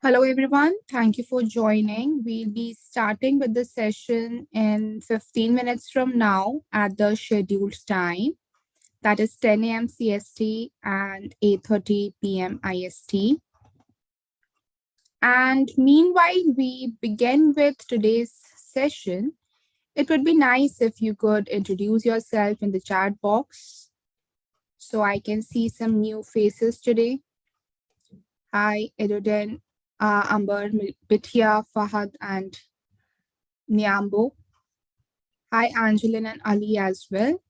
Hello, everyone. Thank you for joining. We'll be starting with the session in 15 minutes from now at the scheduled time. That is 10 a.m. CST and 8:30 p.m. IST. And meanwhile, we begin with today's session. It would be nice if you could introduce yourself in the chat box so I can see some new faces today. Hi, Eduden, Amber, Bithia, Fahad, and Nyambo. Hi, Angeline and Ali as well.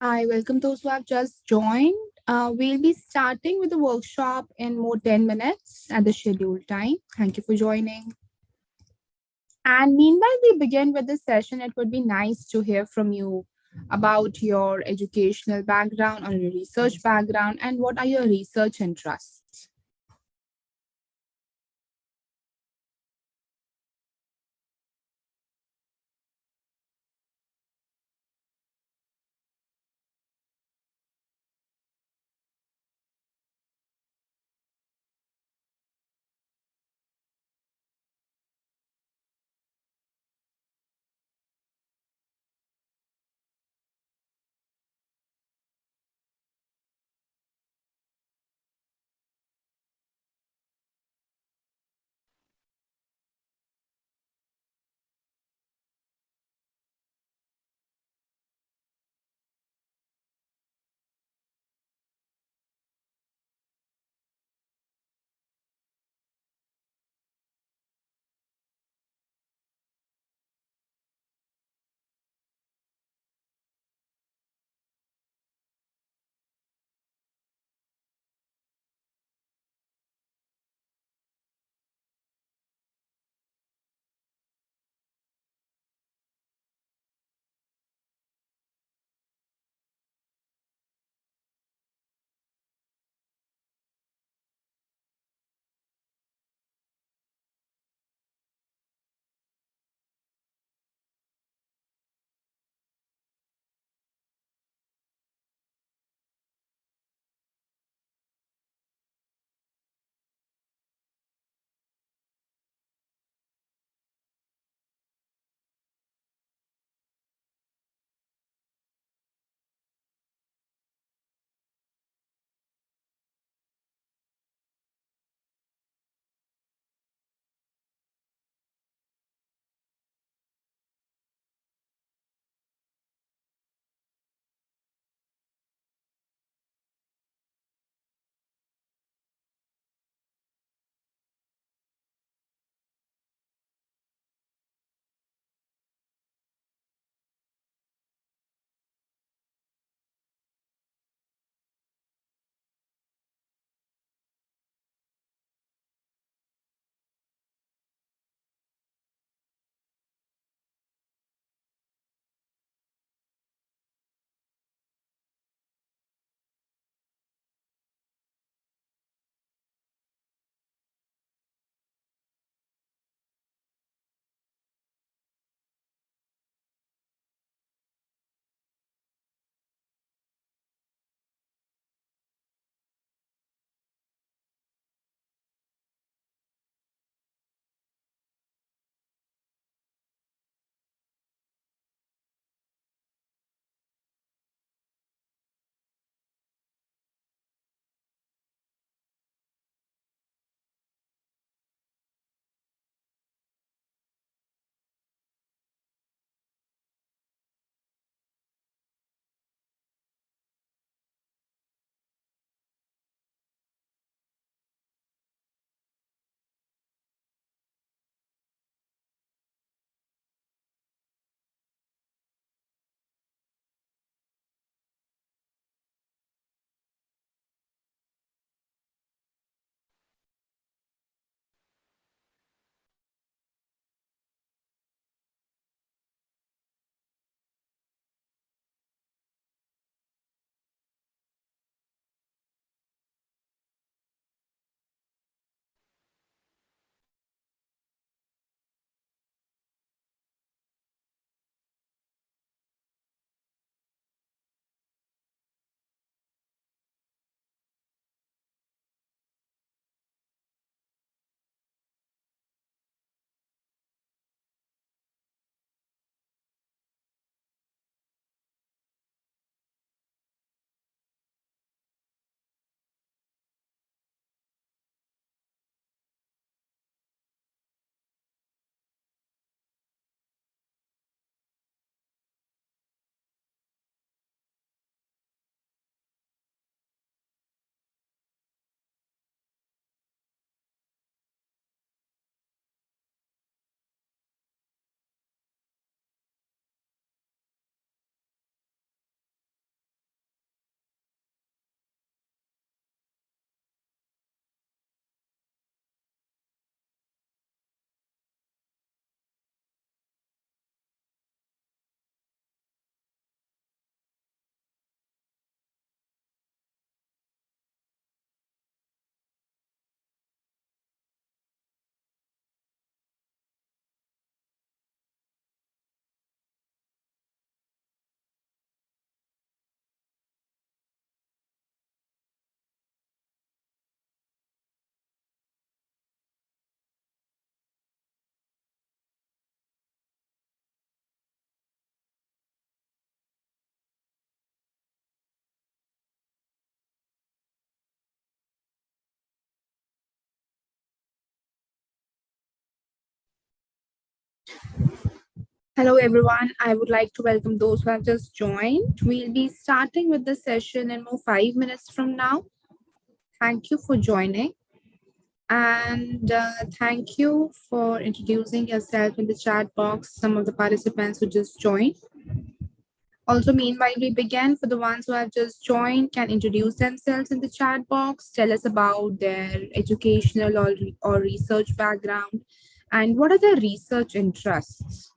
Hi, welcome those who have just joined. We'll be starting with the workshop in more 10 minutes at the scheduled time. Thank you for joining. And meanwhile, we begin with the session. It would be nice to hear from you about your educational background or your research background and what are your research interests. Hello, everyone. I would like to welcome those who have just joined. We'll be starting with the session in 5 minutes from now. Thank you for joining. And thank you for introducing yourself in the chat box, some of the participants who just joined. Also, meanwhile, we begin, for the ones who have just joined, can introduce themselves in the chat box, tell us about their educational or research background, and what are their research interests.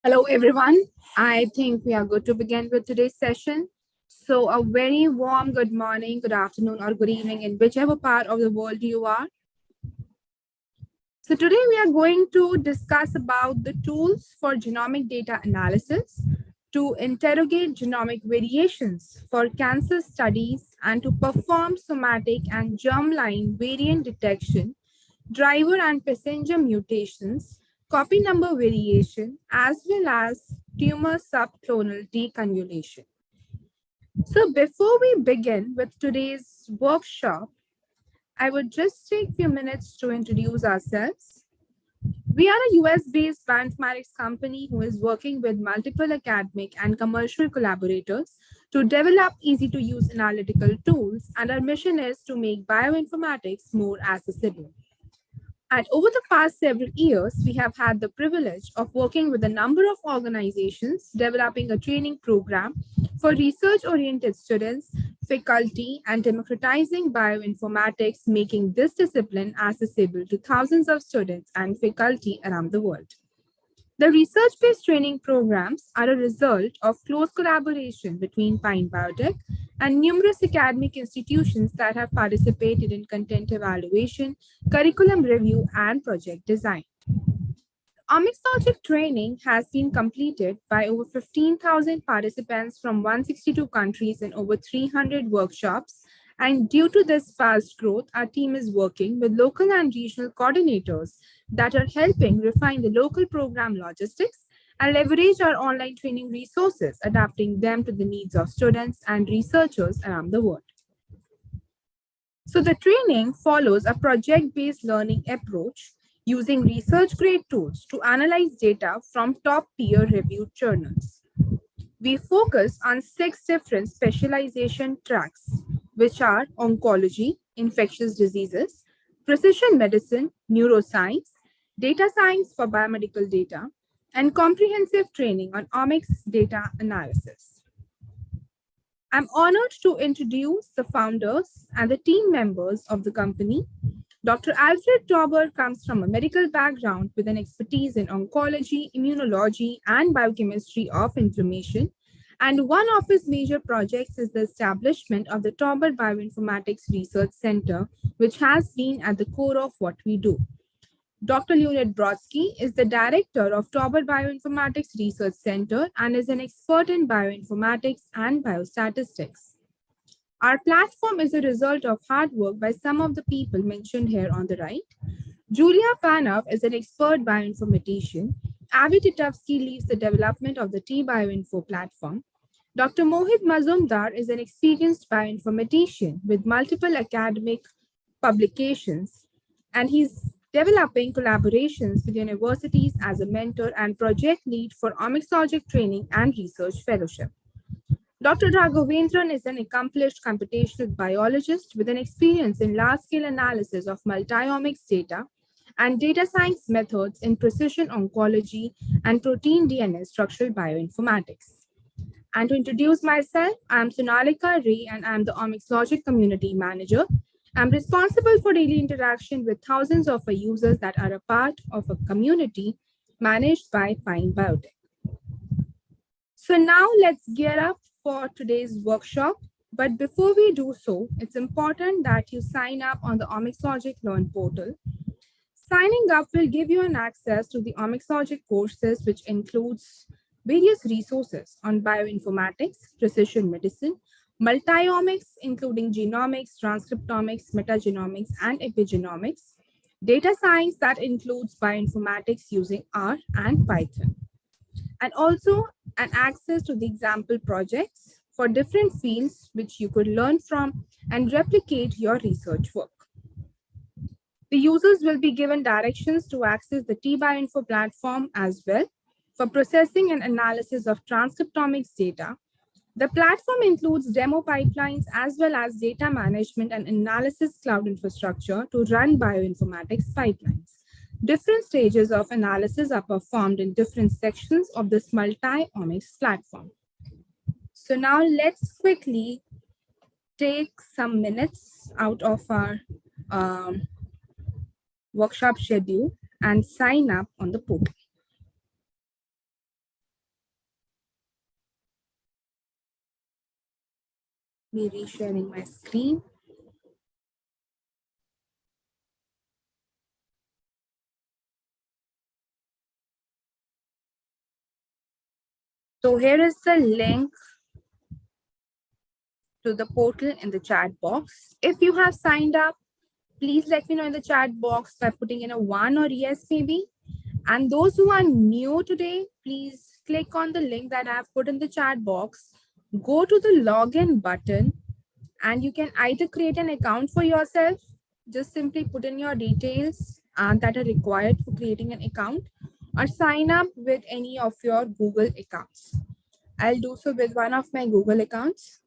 Hello, everyone. I think we are good to begin with today's session. So, a very warm good morning, good afternoon, or good evening in whichever part of the world you are. So, today we are going to discuss about the tools for genomic data analysis to interrogate genomic variations for cancer studies and to perform somatic and germline variant detection driver and passenger mutations, copy number variation, as well as tumor sub-clonal deconvolution. So before we begin with today's workshop, I would just take a few minutes to introduce ourselves. We are a US-based bioinformatics company who is working with multiple academic and commercial collaborators to develop easy-to-use analytical tools, and our mission is to make bioinformatics more accessible. And over the past several years, we have had the privilege of working with a number of organizations developing a training program for research-oriented students, faculty, and democratizing bioinformatics, making this discipline accessible to thousands of students and faculty around the world. The research-based training programs are a result of close collaboration between Pine Biotech and numerous academic institutions that have participated in content evaluation, curriculum review, and project design. Omics logic training has been completed by over 15,000 participants from 162 countries in over 300 workshops. And due to this fast growth, our team is working with local and regional coordinators that are helping refine the local program logistics and leverage our online training resources, adapting them to the needs of students and researchers around the world. So the training follows a project-based learning approach using research-grade tools to analyze data from top peer-reviewed journals. We focus on 6 different specialization tracks, which are oncology, infectious diseases, precision medicine, neuroscience, data science for biomedical data, and comprehensive training on omics data analysis. I'm honored to introduce the founders and the team members of the company. Dr. Alfred Tauber comes from a medical background with an expertise in oncology, immunology, and biochemistry of inflammation. And one of his major projects is the establishment of the Tauber Bioinformatics Research Center, which has been at the core of what we do. Dr. Leonid Brodsky is the director of Tauber Bioinformatics Research Center and is an expert in bioinformatics and biostatistics. Our platform is a result of hard work by some of the people mentioned here on the right. Julia Panoff is an expert bioinformatician. Avi Titovsky leads the development of the T-Bioinfo platform. Dr. Mohit Mazumdar is an experienced bioinformatician with multiple academic publications, and he's developing collaborations with universities as a mentor and project lead for omics logic training and research fellowship. Dr. Raghavendran is an accomplished computational biologist with an experience in large-scale analysis of multi-omics data and data science methods in precision oncology and protein DNA structural bioinformatics. And to introduce myself, I'm Sonalika Ray, and I'm the Omics Logic Community Manager. I'm responsible for daily interaction with thousands of our users that are a part of a community managed by Pine Biotech. So now let's gear up for today's workshop. But before we do so, it's important that you sign up on the Omics Logic Learn portal. Signing up will give you an access to the Omics Logic courses, which includes various resources on bioinformatics, precision medicine, multi-omics, including genomics, transcriptomics, metagenomics, and epigenomics, data science that includes bioinformatics using R and Python, and also an access to the example projects for different fields which you could learn from and replicate your research work. The users will be given directions to access the T-Bioinfo platform as well for processing and analysis of transcriptomics data. The platform includes demo pipelines as well as data management and analysis cloud infrastructure to run bioinformatics pipelines. Different stages of analysis are performed in different sections of this multi-omics platform. So now let's quickly take some minutes out of our workshop schedule and sign up on the portal. Be resharing my screen. So here is the link to the portal in the chat box. If you have signed up, please let me know in the chat box by putting in a 1 or yes maybe. And those who are new today, please click on the link that I've put in the chat box. Go to the login button and you can either create an account for yourself, just simply put in your details that are required for creating an account, or sign up with any of your Google accounts. I'll do so with one of my Google accounts.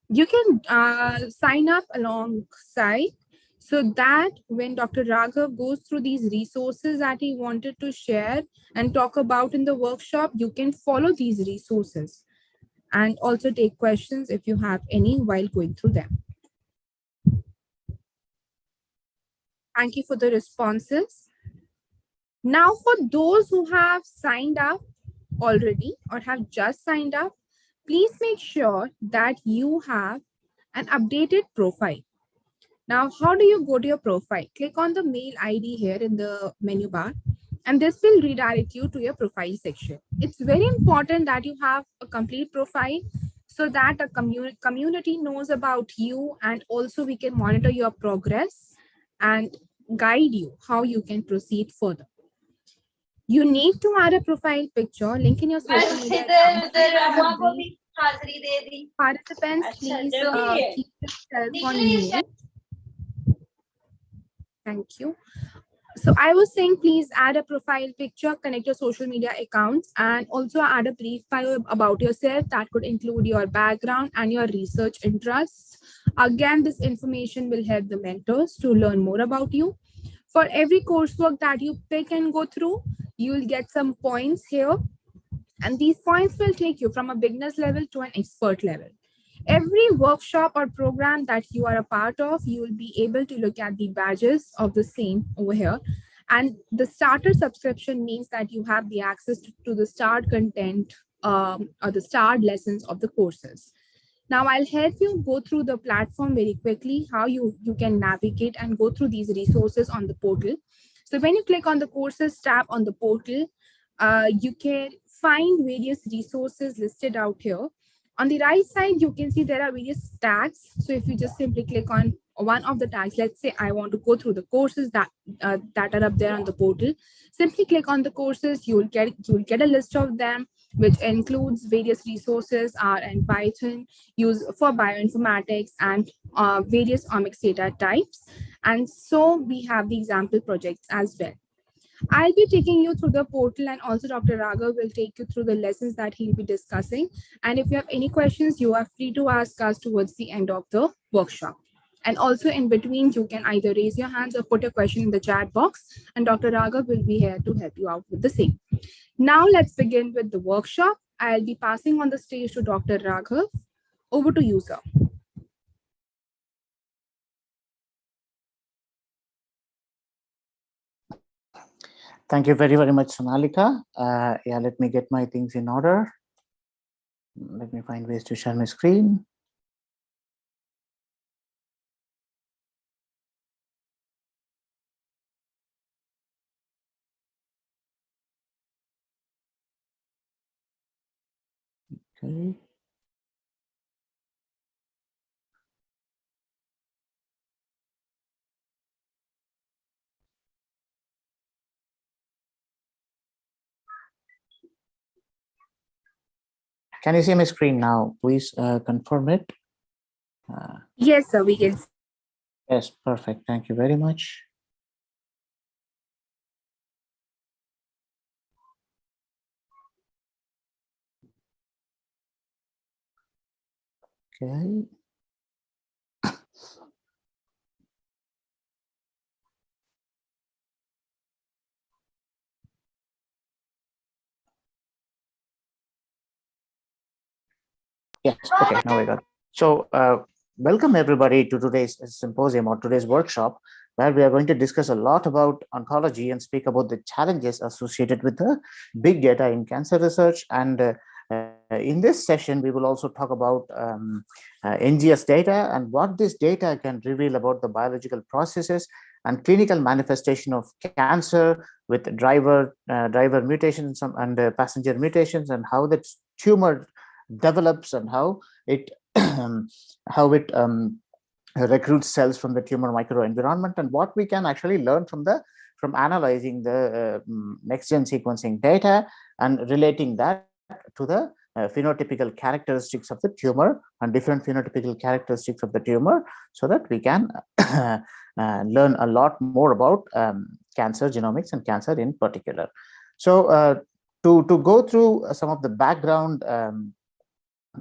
You can sign up alongside so that when Dr. Raghav goes through these resources that he wanted to share and talk about in the workshop, you can follow these resources and also take questions if you have any while going through them. Thank you for the responses. Now, for those who have signed up already or have just signed up, please make sure that you have an updated profile. Now, how do you go to your profile? Click on the mail ID here in the menu bar, and this will redirect you to your profile section. It's very important that you have a complete profile so that a community knows about you, and also we can monitor your progress and guide you how you can proceed further. You need to add a profile picture, link in your social media account. Participants, please keep yourself on mute. Thank you. So I was saying, please add a profile picture, connect your social media accounts, and also add a brief bio about yourself that could include your background and your research interests. Again, this information will help the mentors to learn more about you. For every coursework that you pick and go through, you will get some points here. And these points will take you from a beginner's level to an expert level. Every workshop or program that you are a part of, you will be able to look at the badges of the same over here. And the starter subscription means that you have the access to the starred content or the starred lessons of the courses. Now I'll help you go through the platform very quickly, how you can navigate and go through these resources on the portal. So when you click on the courses tab on the portal, you can find various resources listed out here. On the right side, you can see there are various tags. So if you just simply click on one of the tags, let's say I want to go through the courses that are up there on the portal. Simply click on the courses, you will get a list of them, which includes various resources, R and Python, used for bioinformatics and various omics data types. And so we have the example projects as well. I'll be taking you through the portal, and also Dr. Raghav will take you through the lessons that he'll be discussing. And if you have any questions, you are free to ask us towards the end of the workshop. And also in between, you can either raise your hands or put a question in the chat box, and Dr. Raghav will be here to help you out with the same. Now let's begin with the workshop. I'll be passing on the stage to Dr. Raghav. Over to you, sir. Thank you very, very much, Sonalika. Yeah, let me get my things in order. Let me find ways to share my screen. Okay. Can you see my screen now? Please confirm it. Yes, sir, we can. Yes, perfect. Thank you very much. Okay. Yes, okay, now we got it. So welcome everybody to today's symposium or today's workshop, where we are going to discuss a lot about oncology and speak about the challenges associated with the big data in cancer research. And in this session, we will also talk about NGS data and what this data can reveal about the biological processes and clinical manifestation of cancer with driver mutations and passenger mutations, and how the tumor develops and how it recruit cells from the tumor microenvironment, and what we can actually learn from analyzing the next-gen sequencing data and relating that to the phenotypical characteristics of the tumor and different phenotypical characteristics of the tumor, so that we can learn a lot more about cancer genomics and cancer in particular. So to go through some of the background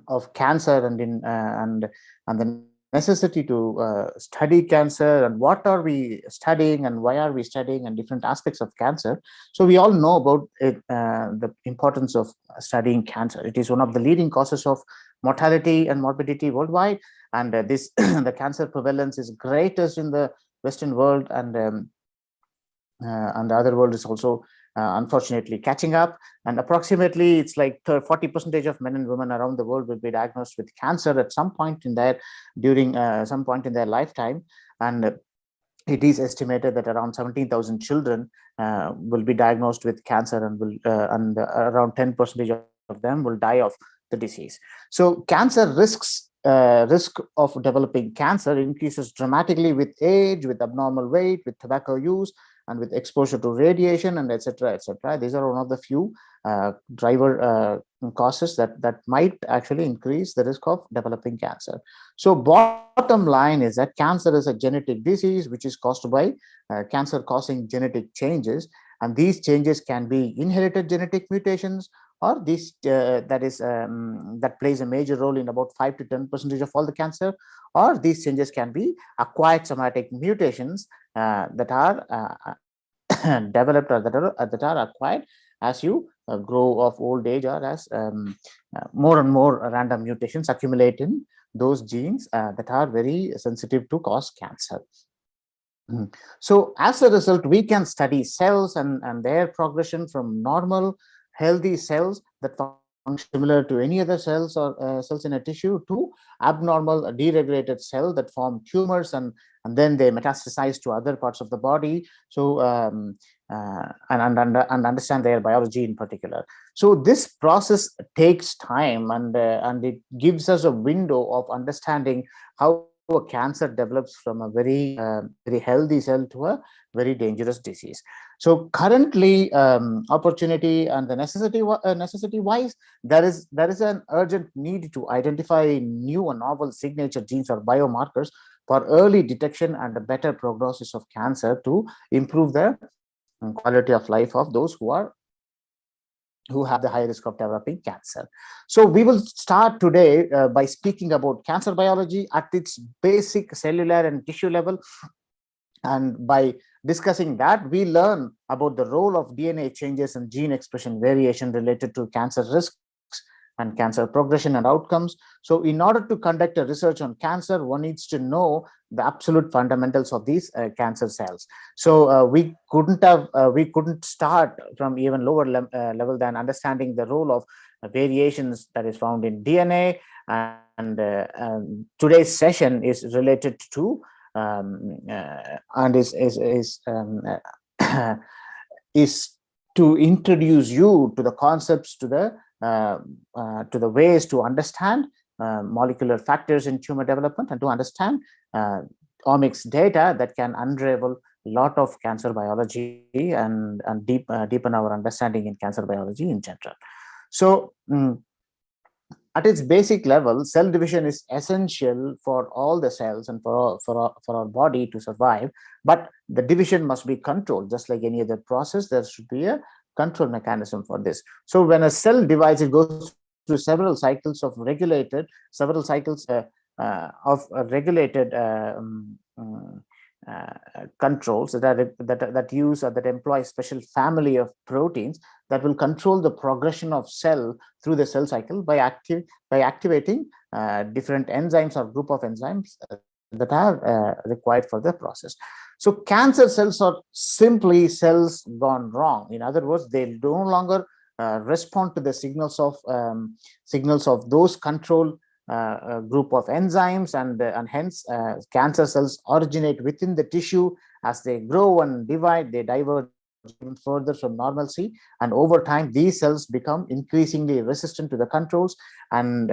of cancer and the necessity to study cancer, and what are we studying and why are we studying, and different aspects of cancer. So we all know about it, the importance of studying cancer. It is one of the leading causes of mortality and morbidity worldwide, and this the cancer prevalence is greatest in the Western world, and the other world is also unfortunately catching up. And approximately it's like 40% of men and women around the world will be diagnosed with cancer at some point in their during some point in their lifetime. And it is estimated that around 17,000 children will be diagnosed with cancer, and will around 10% of them will die of the disease. So cancer risk of developing cancer increases dramatically with age, with abnormal weight, with tobacco use, and with exposure to radiation, and etc., etc. These are one of the few driver causes that might actually increase the risk of developing cancer. So bottom line is that cancer is a genetic disease which is caused by cancer causing genetic changes, and these changes can be inherited genetic mutations, or this that plays a major role in about 5 to 10% of all the cancer, or these changes can be acquired somatic mutations that are developed, or that are acquired as you grow of old age, or as more and more random mutations accumulate in those genes that are very sensitive to cause cancer. So as a result, we can study cells and their progression from normal healthy cells that function similar to any other cells, or cells in a tissue, to abnormal deregulated cell that form tumors, and then they metastasize to other parts of the body. So and understand their biology in particular. So this process takes time, and it gives us a window of understanding how a cancer develops from a very healthy cell to a very dangerous disease. So currently, opportunity and the necessity wise, there is an urgent need to identify new and novel signature genes or biomarkers for early detection and a better prognosis of cancer, to improve the quality of life of those who have the high risk of developing cancer. So we will start today by speaking about cancer biology at its basic cellular and tissue level. And by discussing that, we learn about the role of DNA changes and gene expression variation related to cancer risks and cancer progression and outcomes. So in order to conduct a research on cancer, one needs to know the absolute fundamentals of these cancer cells. So we couldn't start from even lower level than understanding the role of variations that is found in DNA. And today's session is related to and is to introduce you to the concepts, to the ways to understand molecular factors in tumor development, and to understand omics data that can unravel a lot of cancer biology and deepen our understanding in cancer biology in general. So at its basic level, cell division is essential for all the cells and for our body to survive. But the division must be controlled, just like any other process. There should be a control mechanism for this. So when a cell divides, it goes through several cycles of regulated controls that employ special family of proteins that will control the progression of cell through the cell cycle by activating different enzymes or group of enzymes that are required for the process. So cancer cells are simply cells gone wrong. In other words, they no longer respond to the signals of those control group of enzymes, and hence cancer cells originate within the tissue. As they grow and divide, they diverge even further from normalcy, and over time these cells become increasingly resistant to the controls, and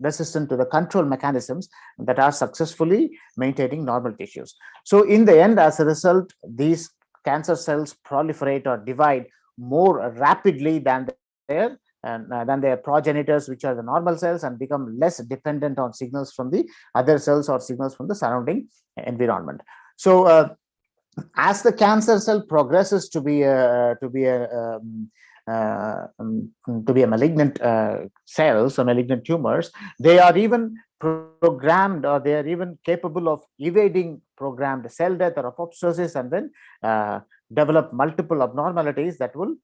resistant to the control mechanisms that are successfully maintaining normal tissues. So in the end, as a result, these cancer cells proliferate or divide more rapidly than their progenitors, which are the normal cells, and become less dependent on signals from the other cells or signals from the surrounding environment. So as the cancer cell progresses to be a malignant cells or malignant tumors, they are even programmed, or they are even capable of evading programmed cell death or apoptosis, and then develop multiple abnormalities that will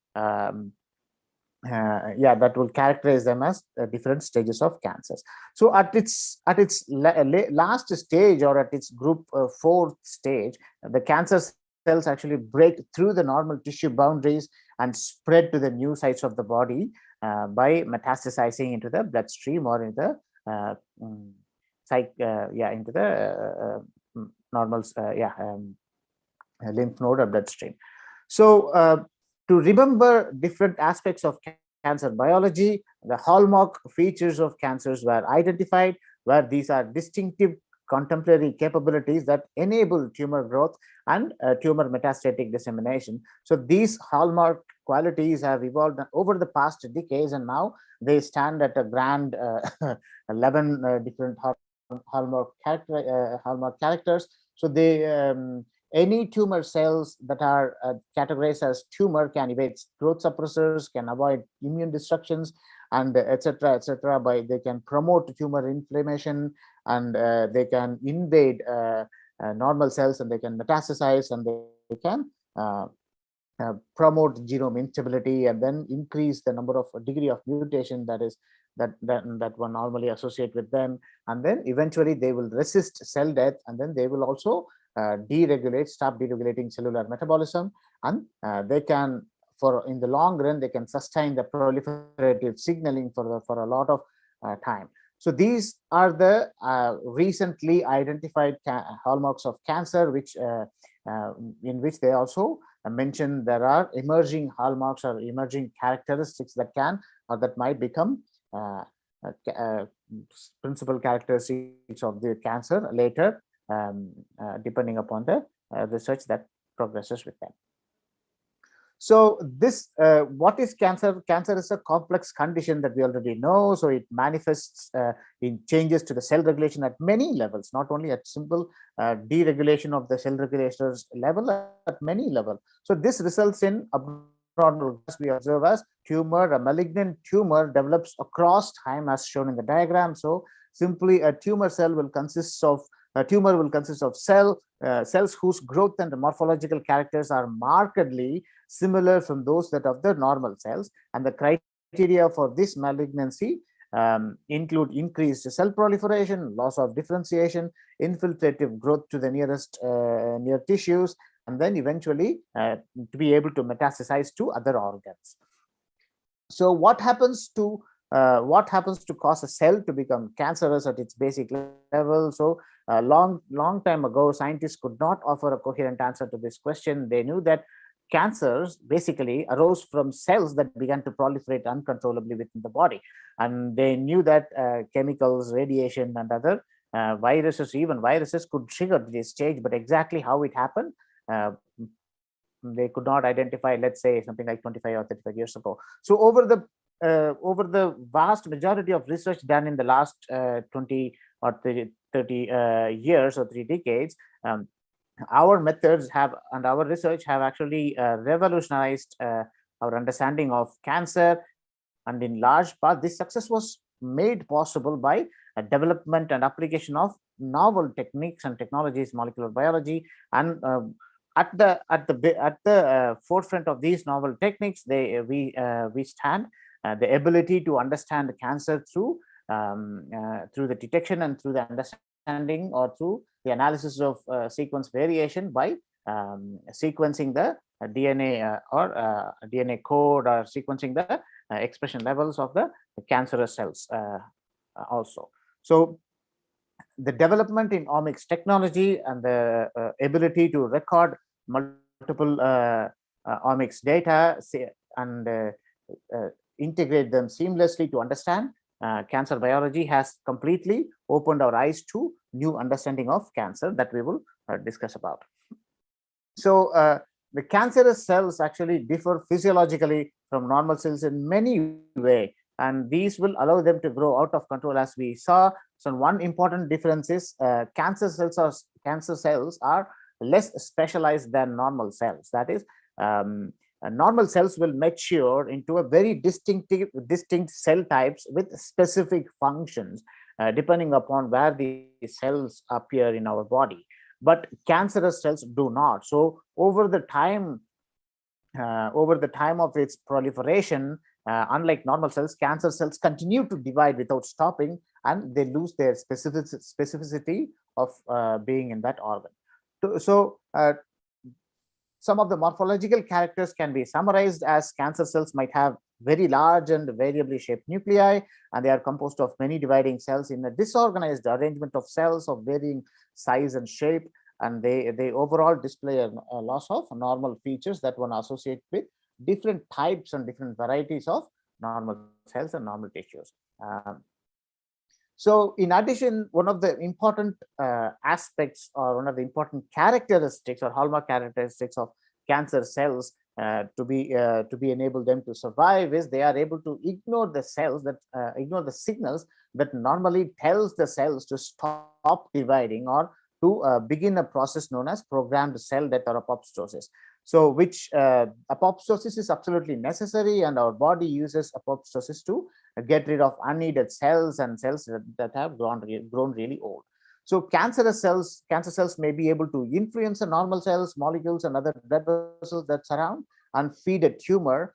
that will characterize them as different stages of cancers. So at its last stage, or at its group fourth stage, the cancer cells actually break through the normal tissue boundaries and spread to the new sites of the body by metastasizing into the bloodstream or into the into the normal lymph node or bloodstream. So to remember different aspects of cancer biology, the hallmark features of cancers were identified, where these are distinctive contemporary capabilities that enable tumor growth and tumor metastatic dissemination. So these hallmark qualities have evolved over the past decades, and now they stand at a grand 11 different hallmark characters. So any tumor cells that are categorized as tumor can evade growth suppressors, can avoid immune destructions, and etc. By they can promote tumor inflammation, and they can invade normal cells, and they can metastasize, and they can promote genome instability, and then increase the number of degree of mutation that one normally associate with them, and then eventually they will resist cell death, and then they will also stop deregulating cellular metabolism, and they can, for in the long run, they can sustain the proliferative signaling for a lot of time. So these are the recently identified hallmarks of cancer, which in which they also mention there are emerging hallmarks or emerging characteristics that can or that might become principal characteristics of the cancer later, depending upon the research that progresses with them. So this, what is cancer? Cancer is a complex condition that we already know. So it manifests in changes to the cell regulation at many levels, not only at simple deregulation of the cell regulators level, at many levels. So this results in abnormal we observe as tumor. A malignant tumor develops across time, as shown in the diagram. So simply a tumor will consist of cells whose growth and morphological characters are markedly similar from those that of the normal cells, and the criteria for this malignancy include increased cell proliferation, loss of differentiation, infiltrative growth to the near tissues, and then eventually to be able to metastasize to other organs. So what happens to cause a cell to become cancerous at its basic level? So long time ago, scientists could not offer a coherent answer to this question. They knew that cancers basically arose from cells that began to proliferate uncontrollably within the body, and they knew that chemicals, radiation, and other even viruses could trigger this stage, but exactly how it happened, they could not identify, let's say something like 25 or 35 years ago. So over the vast majority of research done in the last 20 or 30 years or 3 decades, our methods have and our research have actually revolutionized our understanding of cancer, and in large part this success was made possible by a development and application of novel techniques and technologies, molecular biology, and at the forefront of these novel techniques, we stand the ability to understand cancer through the detection and through the understanding or through the analysis of sequence variation by sequencing the DNA or DNA code, or sequencing the expression levels of the cancerous cells also. So the development in omics technology and the ability to record multiple omics data and integrate them seamlessly to understand cancer biology has completely opened our eyes to new understanding of cancer that we will discuss about. So the cancerous cells actually differ physiologically from normal cells in many ways, and these will allow them to grow out of control, as we saw. So one important difference is cancer cells are less specialized than normal cells. That is, normal cells will mature into a very distinct cell types with specific functions, depending upon where the cells appear in our body. But cancerous cells do not. So over the time of its proliferation, unlike normal cells, cancer cells continue to divide without stopping, and they lose their specificity of being in that organ. So some of the morphological characters can be summarized as cancer cells might have very large and variably shaped nuclei, and they are composed of many dividing cells in a disorganized arrangement of cells of varying size and shape, and they overall display a loss of normal features that one associate with different types and different varieties of normal cells and normal tissues. So in addition, one of the important aspects, or one of the important characteristics or hallmark characteristics of cancer cells to be enable them to survive is they are able to ignore the ignore the signals that normally tells the cells to stop dividing or to begin a process known as programmed cell death or apoptosis. So which apoptosis is absolutely necessary, and our body uses apoptosis to get rid of unneeded cells and cells that have grown really old. So cancer cells may be able to influence the normal cells, molecules, and other blood vessels that surround and feed a tumor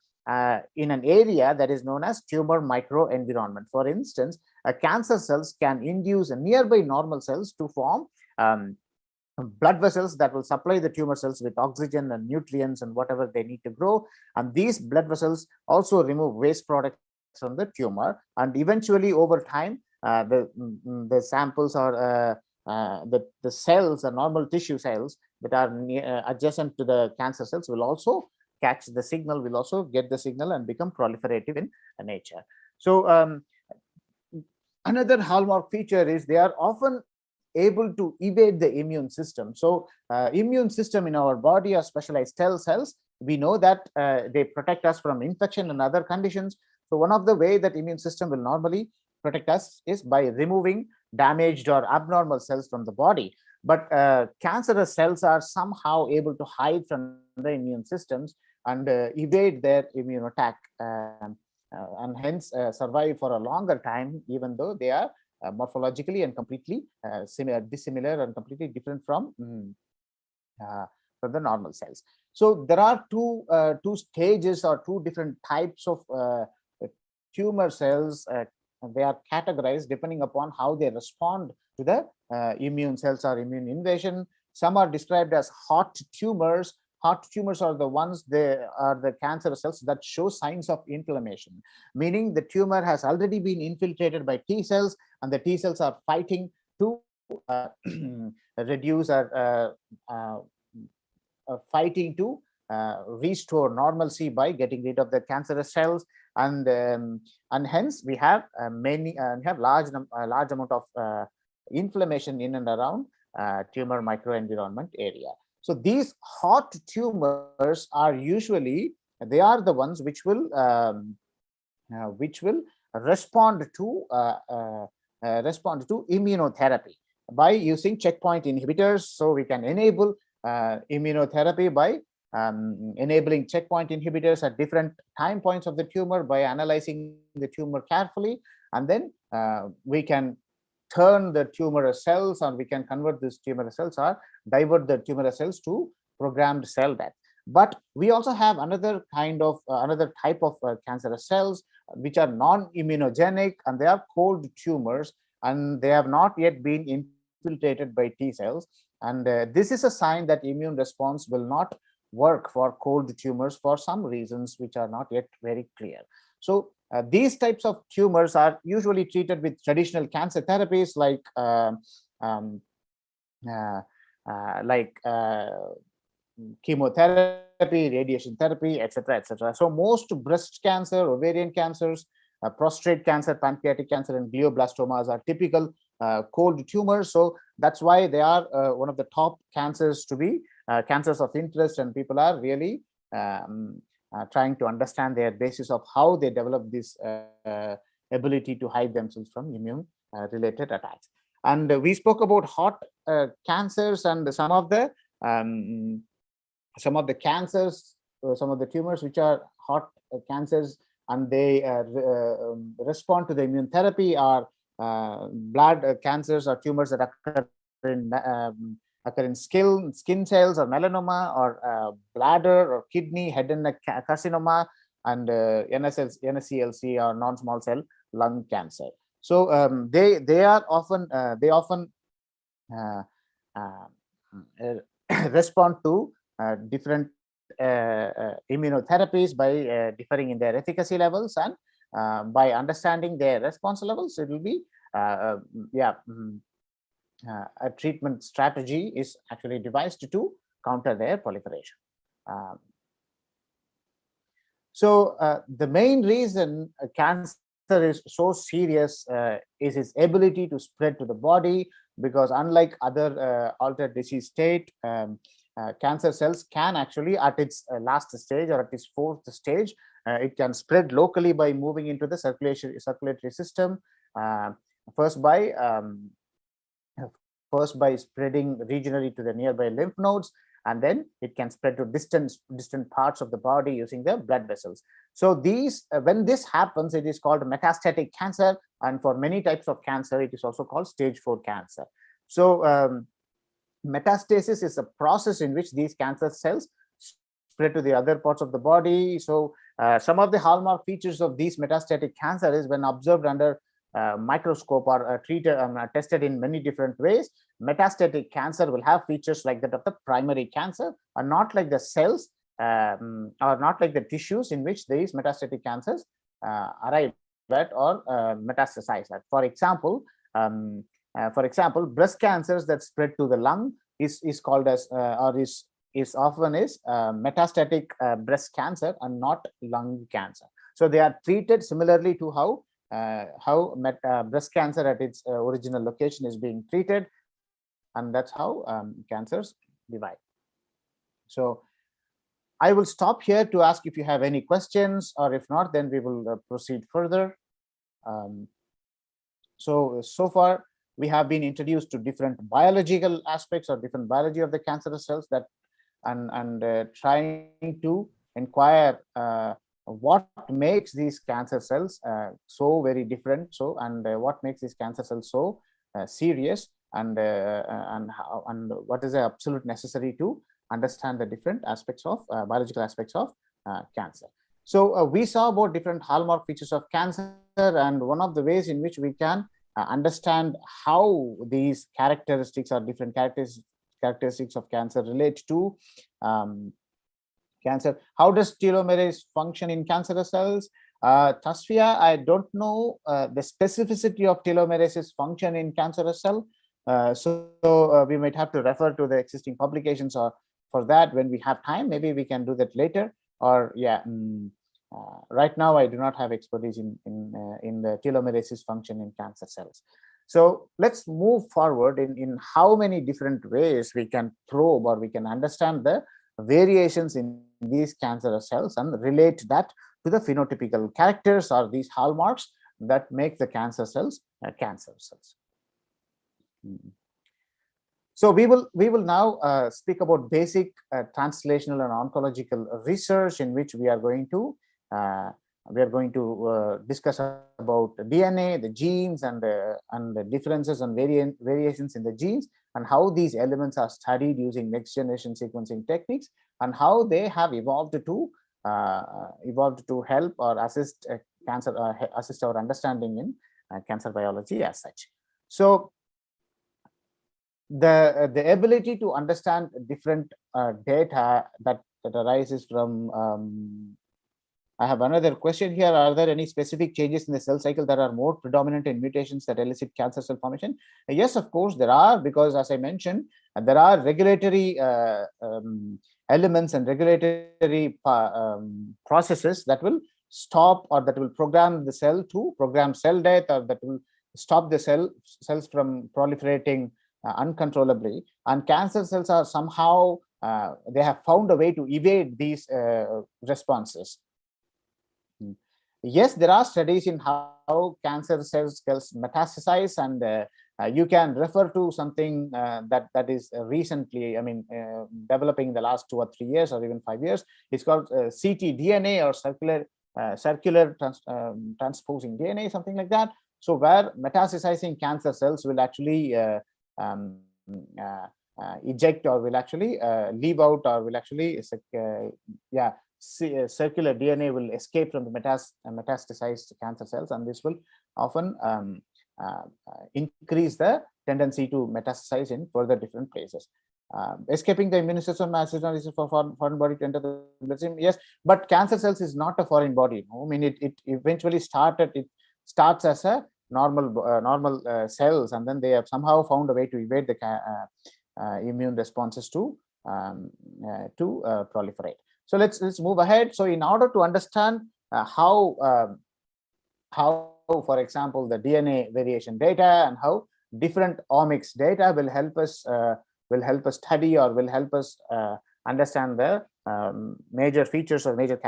in an area that is known as tumor microenvironment. For instance, cancer cells can induce nearby normal cells to form blood vessels that will supply the tumor cells with oxygen and nutrients and whatever they need to grow. And these blood vessels also remove waste products from the tumor. And eventually, over time, the samples or the cells, the normal tissue cells that are adjacent to the cancer cells will also catch the signal, will also get the signal and become proliferative in nature. So another hallmark feature is they are often able to evade the immune system. So immune system in our body are specialized cells. We know that they protect us from infection and other conditions. So one of the way that immune system will normally protect us is by removing damaged or abnormal cells from the body. But cancerous cells are somehow able to hide from the immune systems and evade their immune attack, and hence survive for a longer time, even though they are morphologically and completely dissimilar and completely different from the normal cells. So there are two stages or two different types of tumor cells. They are categorized depending upon how they respond to the immune cells or immune invasion. Some are described as hot tumors. Hot tumors are the ones, they are the cancer cells that show signs of inflammation, meaning the tumor has already been infiltrated by T cells, and the T cells are fighting to reduce or fighting to restore normalcy by getting rid of the cancerous cells, and hence we have large amount of inflammation in and around tumor microenvironment area. So these hot tumors are usually, they are the ones which will respond to immunotherapy by using checkpoint inhibitors. So we can enable immunotherapy by enabling checkpoint inhibitors at different time points of the tumor by analyzing the tumor carefully, and then we can turn the tumor cells, or we can convert these tumor cells or divert the tumor cells to programmed cell death. But we also have another kind of another type of cancerous cells which are non-immunogenic, and they are cold tumors, and they have not yet been infiltrated by T cells. And this is a sign that immune response will not work for cold tumors for some reasons which are not yet very clear. So these types of tumors are usually treated with traditional cancer therapies like chemotherapy, radiation therapy, etc., etc. So most breast cancer, ovarian cancers, prostate cancer, pancreatic cancer, and glioblastomas are typical cold tumors. So that's why they are one of the top cancers to be cancers of interest, and people are really trying to understand their basis of how they develop this ability to hide themselves from immune related attacks. And we spoke about hot cancers and some of the cancers, some of the tumors which are hot cancers, and they respond to the immune therapy, are blood cancers or tumors that occur in skin cells, or melanoma, or bladder or kidney, head and neck carcinoma, and NSCLC or non-small cell lung cancer. So they often respond to different immunotherapies by differing in their efficacy levels, and by understanding their response levels, it will be a treatment strategy is actually devised to counter their proliferation. So the main reason cancer is so serious is its ability to spread to the body, because unlike other altered disease state, cancer cells can actually, at its last stage or at its fourth stage, it can spread locally by moving into the circulatory system, first by spreading regionally to the nearby lymph nodes, and then it can spread to distant parts of the body using the blood vessels. So these, when this happens, it is called metastatic cancer, and for many types of cancer, it is also called stage 4 cancer. So metastasis is a process in which these cancer cells spread to the other parts of the body. So some of the hallmark features of these metastatic cancer is, when observed under microscope or treated tested in many different ways, metastatic cancer will have features like that of the primary cancer, and not like the cells or not like the tissues in which these metastatic cancers arrive at or metastasize at. For example, breast cancers that spread to the lung is called as is often metastatic breast cancer and not lung cancer. So they are treated similarly to how breast cancer at its original location is being treated, and that's how cancers divide. So I will stop here to ask if you have any questions, or if not, then we will proceed further. So far we have been introduced to different biological aspects or different biology of the cancerous cells, that and trying to inquire what makes these cancer cells so very different, and what makes these cancer cells so serious, and what is the absolute necessary to understand the different aspects of biological aspects of cancer. So we saw about different hallmark features of cancer, and one of the ways in which we can understand how these characteristics or different characteristics of cancer relate to cancer. How does telomerase function in cancerous cells? Tasfia, I don't know the specificity of telomerase's function in cancerous cell. So we might have to refer to the existing publications, or for that, when we have time, maybe we can do that later. Or right now I do not have expertise in the telomerase's function in cancer cells. So let's move forward in how many different ways we can probe or we can understand the variations in these cancerous cells and relate that to the phenotypical characters or these hallmarks that make the cancer cells cancer cells. So we will now speak about basic translational and oncological research, in which we are going to discuss about the DNA, the genes, and the differences and variations in the genes, and how these elements are studied using next generation sequencing techniques, and how they have evolved to help or assist assist our understanding in cancer biology as such. So the ability to understand different data that arises from I have another question here. Are there any specific changes in the cell cycle that are more predominant in mutations that elicit cancer cell formation? Yes, of course there are, because as I mentioned, there are regulatory elements and regulatory processes that will stop, or that will program the cell to program cell death, or that will stop the cells from proliferating uncontrollably. And cancer cells are somehow they have found a way to evade these responses. Yes, there are studies in how cancer cells metastasize, and you can refer to something that is recently, developing in the last 2 or 3 years, or even 5 years. It's called ctDNA, or circular transposing DNA, something like that. So where metastasizing cancer cells will actually eject, or will actually leave out, or will actually circular DNA will escape from the metastasized cancer cells, and this will often increase the tendency to metastasize in further different places. Escaping the immune system as is for foreign body to enter the bloodstream. Yes, but cancer cells is not a foreign body. I mean, it eventually starts as a normal cells, and then they have somehow found a way to evade the immune responses to proliferate. So let's move ahead. So in order to understand how, for example, the DNA variation data and how different omics data will help us study, or will help us understand the major features or major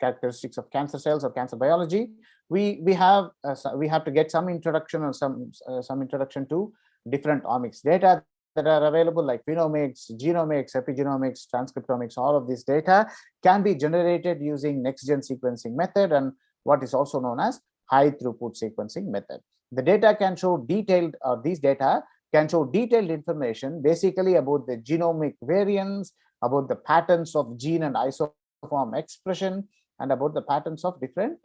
characteristics of cancer cells or cancer biology, we have to get some introduction, or some introduction to different omics data that are available, like phenomics, genomics, epigenomics, transcriptomics. All of this data can be generated using next-gen sequencing method, and what is also known as high throughput sequencing method. The data can show detailed, or these data can show detailed information basically about the genomic variants, about the patterns of gene and isoform expression, and about the patterns of different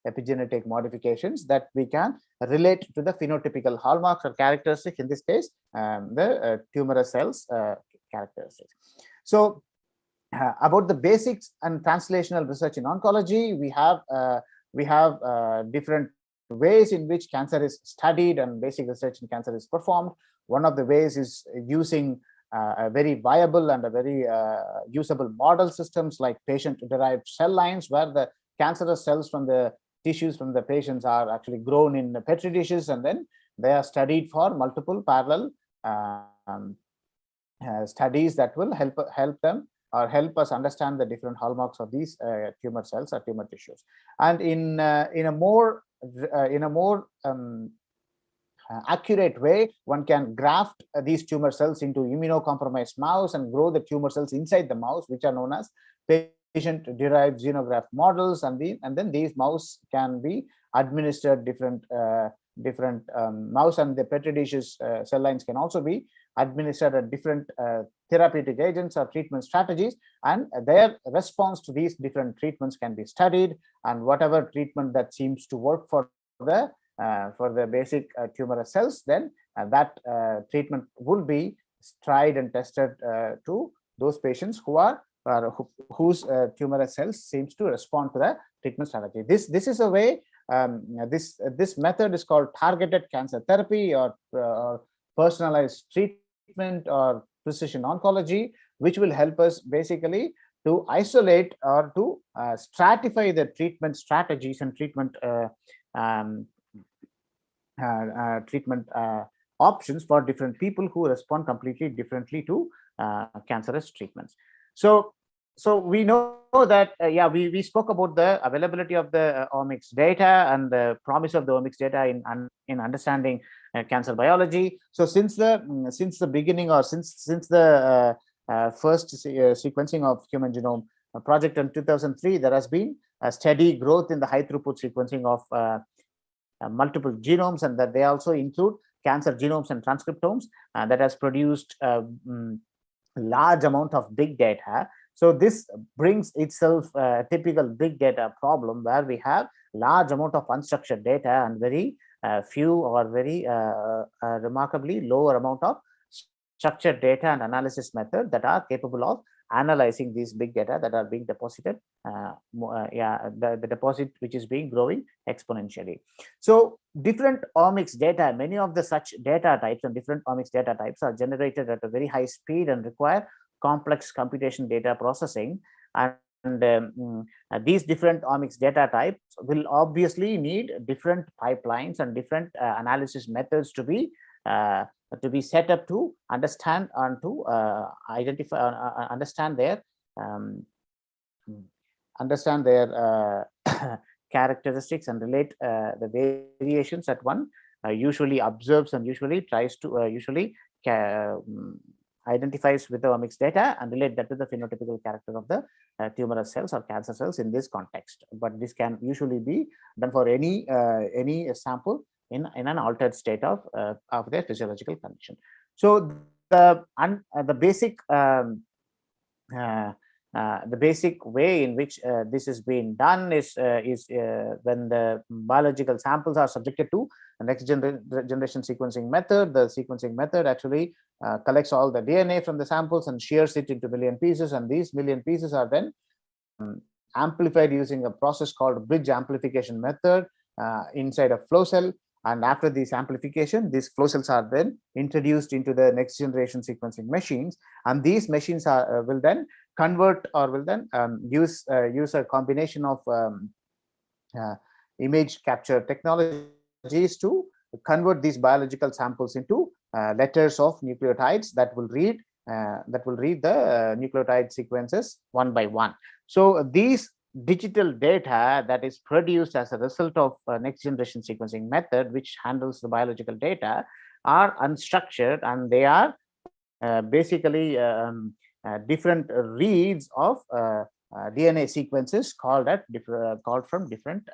epigenetic modifications that we can relate to the phenotypical hallmarks or characteristics, in this case the tumor cells characteristics. So about the basics and translational research in oncology, we have different ways in which cancer is studied and basic research in cancer is performed. One of the ways is using a very viable and a very usable model systems like patient-derived cell lines, where the cancerous cells from the tissues from the patients are actually grown in petri dishes, and then they are studied for multiple parallel studies that will help them, or help us understand the different hallmarks of these tumor cells or tumor tissues. And in a more accurate way, one can graft these tumor cells into immunocompromised mouse and grow the tumor cells inside the mouse, which are known as patient-derived xenograft models, and then these mouse can be administered different mouse, and the petri dishes cell lines can also be administered at different therapeutic agents or treatment strategies, and their response to these different treatments can be studied, and whatever treatment that seems to work for the basic tumor cells, then that treatment will be tried and tested to those patients whose tumor cells seems to respond to the treatment strategy. This is a way. This method is called targeted cancer therapy, or personalized treatment, or precision oncology, which will help us basically to isolate or to stratify the treatment strategies and treatment options for different people who respond completely differently to cancerous treatments. So we know that we spoke about the availability of the omics data and the promise of the omics data in understanding cancer biology. So since the beginning, or since the first sequencing of human genome project in 2003, there has been a steady growth in the high throughput sequencing of multiple genomes, and that they also include cancer genomes and transcriptomes that has produced large amount of big data. So this brings itself a typical big data problem, where we have large amount of unstructured data and very few or very remarkably lower amount of structured data and analysis method that are capable of analyzing these big data that are being deposited, the deposit which is being growing exponentially. So different omics data, many of the such data types and different omics data types are generated at a very high speed and require complex computation data processing, and these different omics data types will obviously need different pipelines and different analysis methods to be set up to understand and to identify, um, understand their characteristics and relate the variations that one usually observes and usually tries to identifies with the omics data and relate that to the phenotypical character of the tumorous cells or cancer cells in this context. But this can usually be done for any sample in an altered state of their physiological condition. So the basic way in which this is being done is when the biological samples are subjected to a next generation sequencing method. The sequencing method actually collects all the DNA from the samples and shears it into million pieces, and these million pieces are then amplified using a process called bridge amplification method inside a flow cell. And after this amplification, these flow cells are then introduced into the next generation sequencing machines, and these machines will then convert or will then use a combination of image capture technologies to convert these biological samples into letters of nucleotides that will read the nucleotide sequences one by one. So these digital data that is produced as a result of next generation sequencing method, which handles the biological data, are unstructured, and they are basically different reads of DNA sequences called from different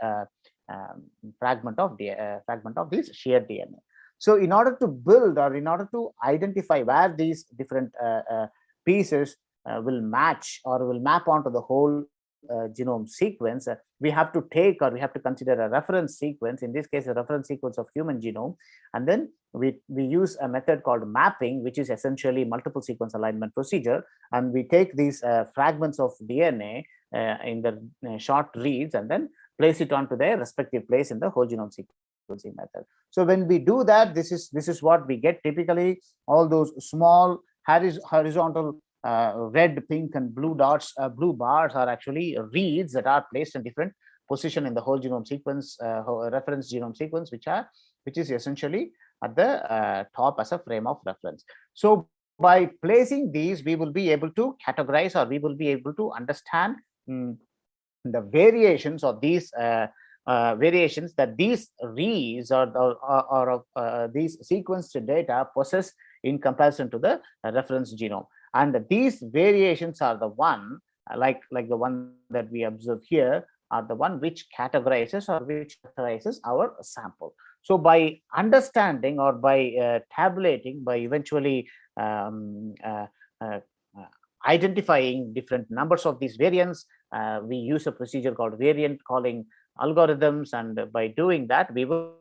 fragment of this shared DNA. So in order to build, or in order to identify where these different pieces will match or will map onto the whole genome sequence, we have to take, or we have to consider a reference sequence, in this case a reference sequence of human genome, and then we use a method called mapping, which is essentially multiple sequence alignment procedure, and we take these fragments of DNA in the short reads and then place it onto their respective place in the whole genome sequencing method. So when we do that, this is what we get. Typically all those small horizontal red, pink, and blue dots, blue bars are actually reads that are placed in different position in the whole genome sequence, reference genome sequence, which is essentially at the top as a frame of reference. So by placing these, we will be able to categorize, or we will be able to understand the variations of these variations that these reads or these sequenced data possess in comparison to the reference genome. And these variations are the one, like the one that we observe here, are the one which categorizes or which characterizes our sample. So by understanding, or by tabulating, by eventually identifying different numbers of these variants, we use a procedure called variant calling algorithms, and by doing that, we will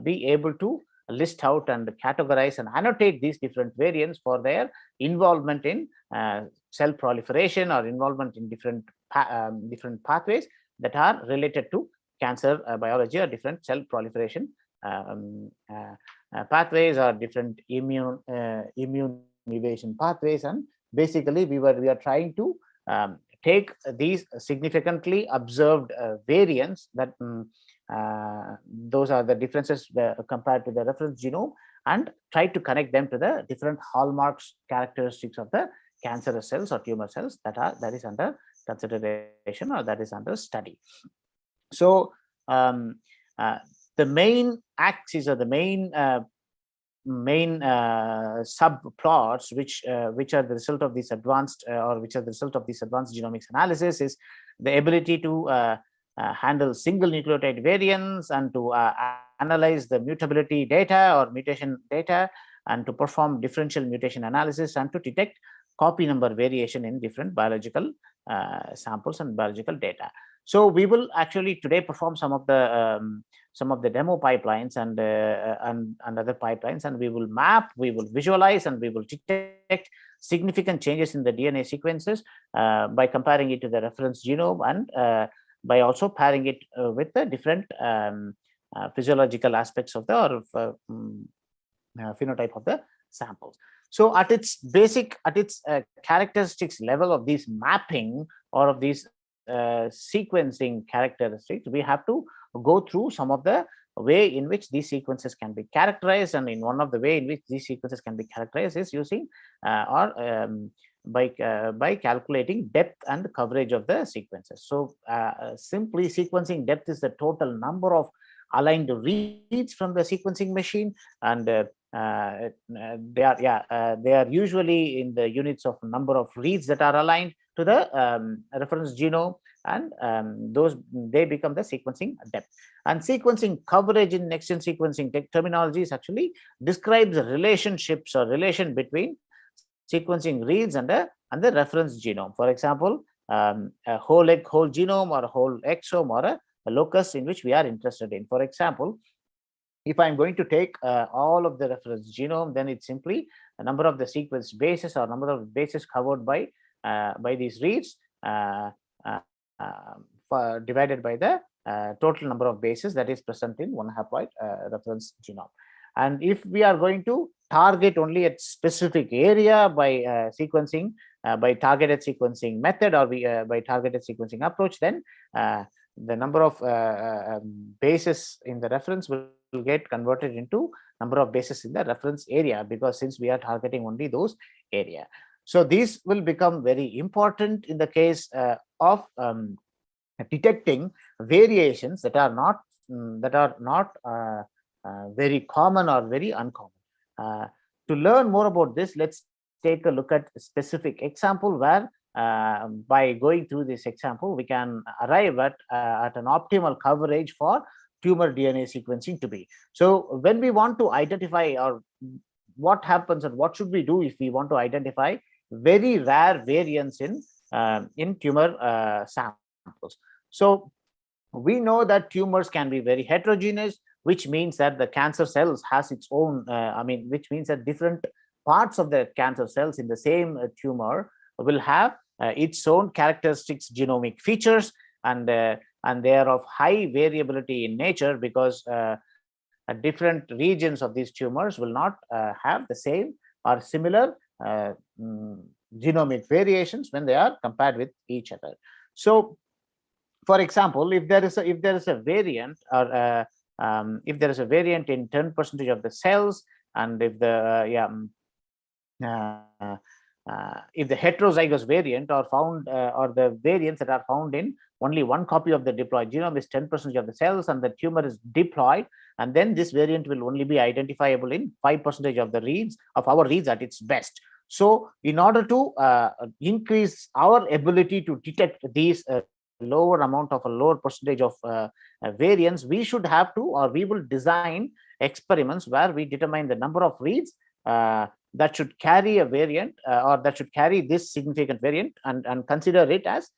be able to list out and categorize and annotate these different variants for their involvement in cell proliferation, or involvement in different pathways that are related to cancer biology, or different cell proliferation pathways, or different immune evasion pathways. And basically we are trying to take these significantly observed variants, that those are the differences compared to the reference genome, and try to connect them to the different hallmarks characteristics of the cancerous cells or tumor cells that is under consideration, or that is under study. So the main axis, or the main subplots which are the result of this advanced genomics analysis, is the ability to handle single nucleotide variants, and to analyze the mutability data or mutation data, and to perform differential mutation analysis, and to detect copy number variation in different biological samples and biological data. So we will actually today perform some of the demo pipelines and other pipelines, and we will map, we will visualize, and we will detect significant changes in the DNA sequences by comparing it to the reference genome, and by also pairing it with the different physiological aspects of the phenotype of the samples. So at its basic, at its characteristics level of these mapping or of these sequencing characteristics, we have to go through some of the way in which these sequences can be characterized. And in one of the way in which these sequences can be characterized is using or by calculating depth and coverage of the sequences. So simply, sequencing depth is the total number of aligned reads from the sequencing machine, and they are usually in the units of number of reads that are aligned to the reference genome, and those, they become the sequencing depth. And sequencing coverage in next gen sequencing terminologies actually describes the relationships or relation between sequencing reads and the reference genome. For example, a whole genome or a whole exome or a locus in which we are interested in. For example, if I'm going to take all of the reference genome, then it's simply a number of the sequence bases or number of bases covered by these reads divided by the total number of bases that is present in one haploid reference genome. And if we are going to target only a specific area by sequencing, by targeted sequencing method, or by targeted sequencing approach, then the number of bases in the reference will get converted into number of bases in the reference area, because since we are targeting only those area. So these will become very important in the case of detecting variations that are not very common or very uncommon. To learn more about this, let's take a look at a specific example where by going through this example, we can arrive at an optimal coverage for tumor DNA sequencing to be. So when we want to identify, or what happens and what should we do if we want to identify very rare variants in tumor samples. So we know that tumors can be very heterogeneous, which means that the cancer cells has its own, which means that different parts of the cancer cells in the same tumor will have its own characteristics, genomic features, and they are of high variability in nature, because different regions of these tumors will not have the same or similar genomic variations when they are compared with each other. So for example, if there is a variant, or if there is a variant in 10% of the cells, and if the heterozygous variant are found, or the variants that are found in only one copy of the diploid genome is 10% of the cells, and the tumor is diploid, and then this variant will only be identifiable in 5% of the reads of our reads at its best. So in order to increase our ability to detect these lower amount of a lower percentage of variance, we should have to, or we will design experiments where we determine the number of reads that should carry a variant, or that should carry this significant variant, and consider it as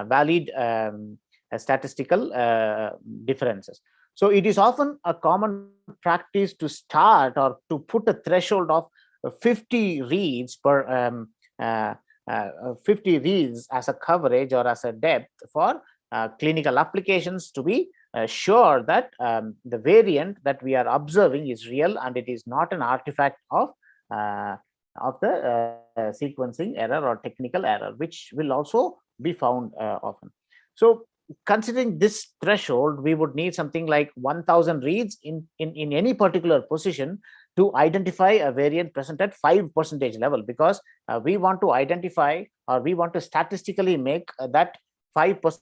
valid statistical differences. So it is often a common practice to start, or to put a threshold of 50 reads per 50 reads as a coverage or as a depth for clinical applications, to be sure that the variant that we are observing is real and it is not an artifact of the sequencing error or technical error, which will also be found often. So considering this threshold, we would need something like 1000 reads in any particular position to identify a variant present at 5% level, because we want to identify, or we want to statistically make that 5%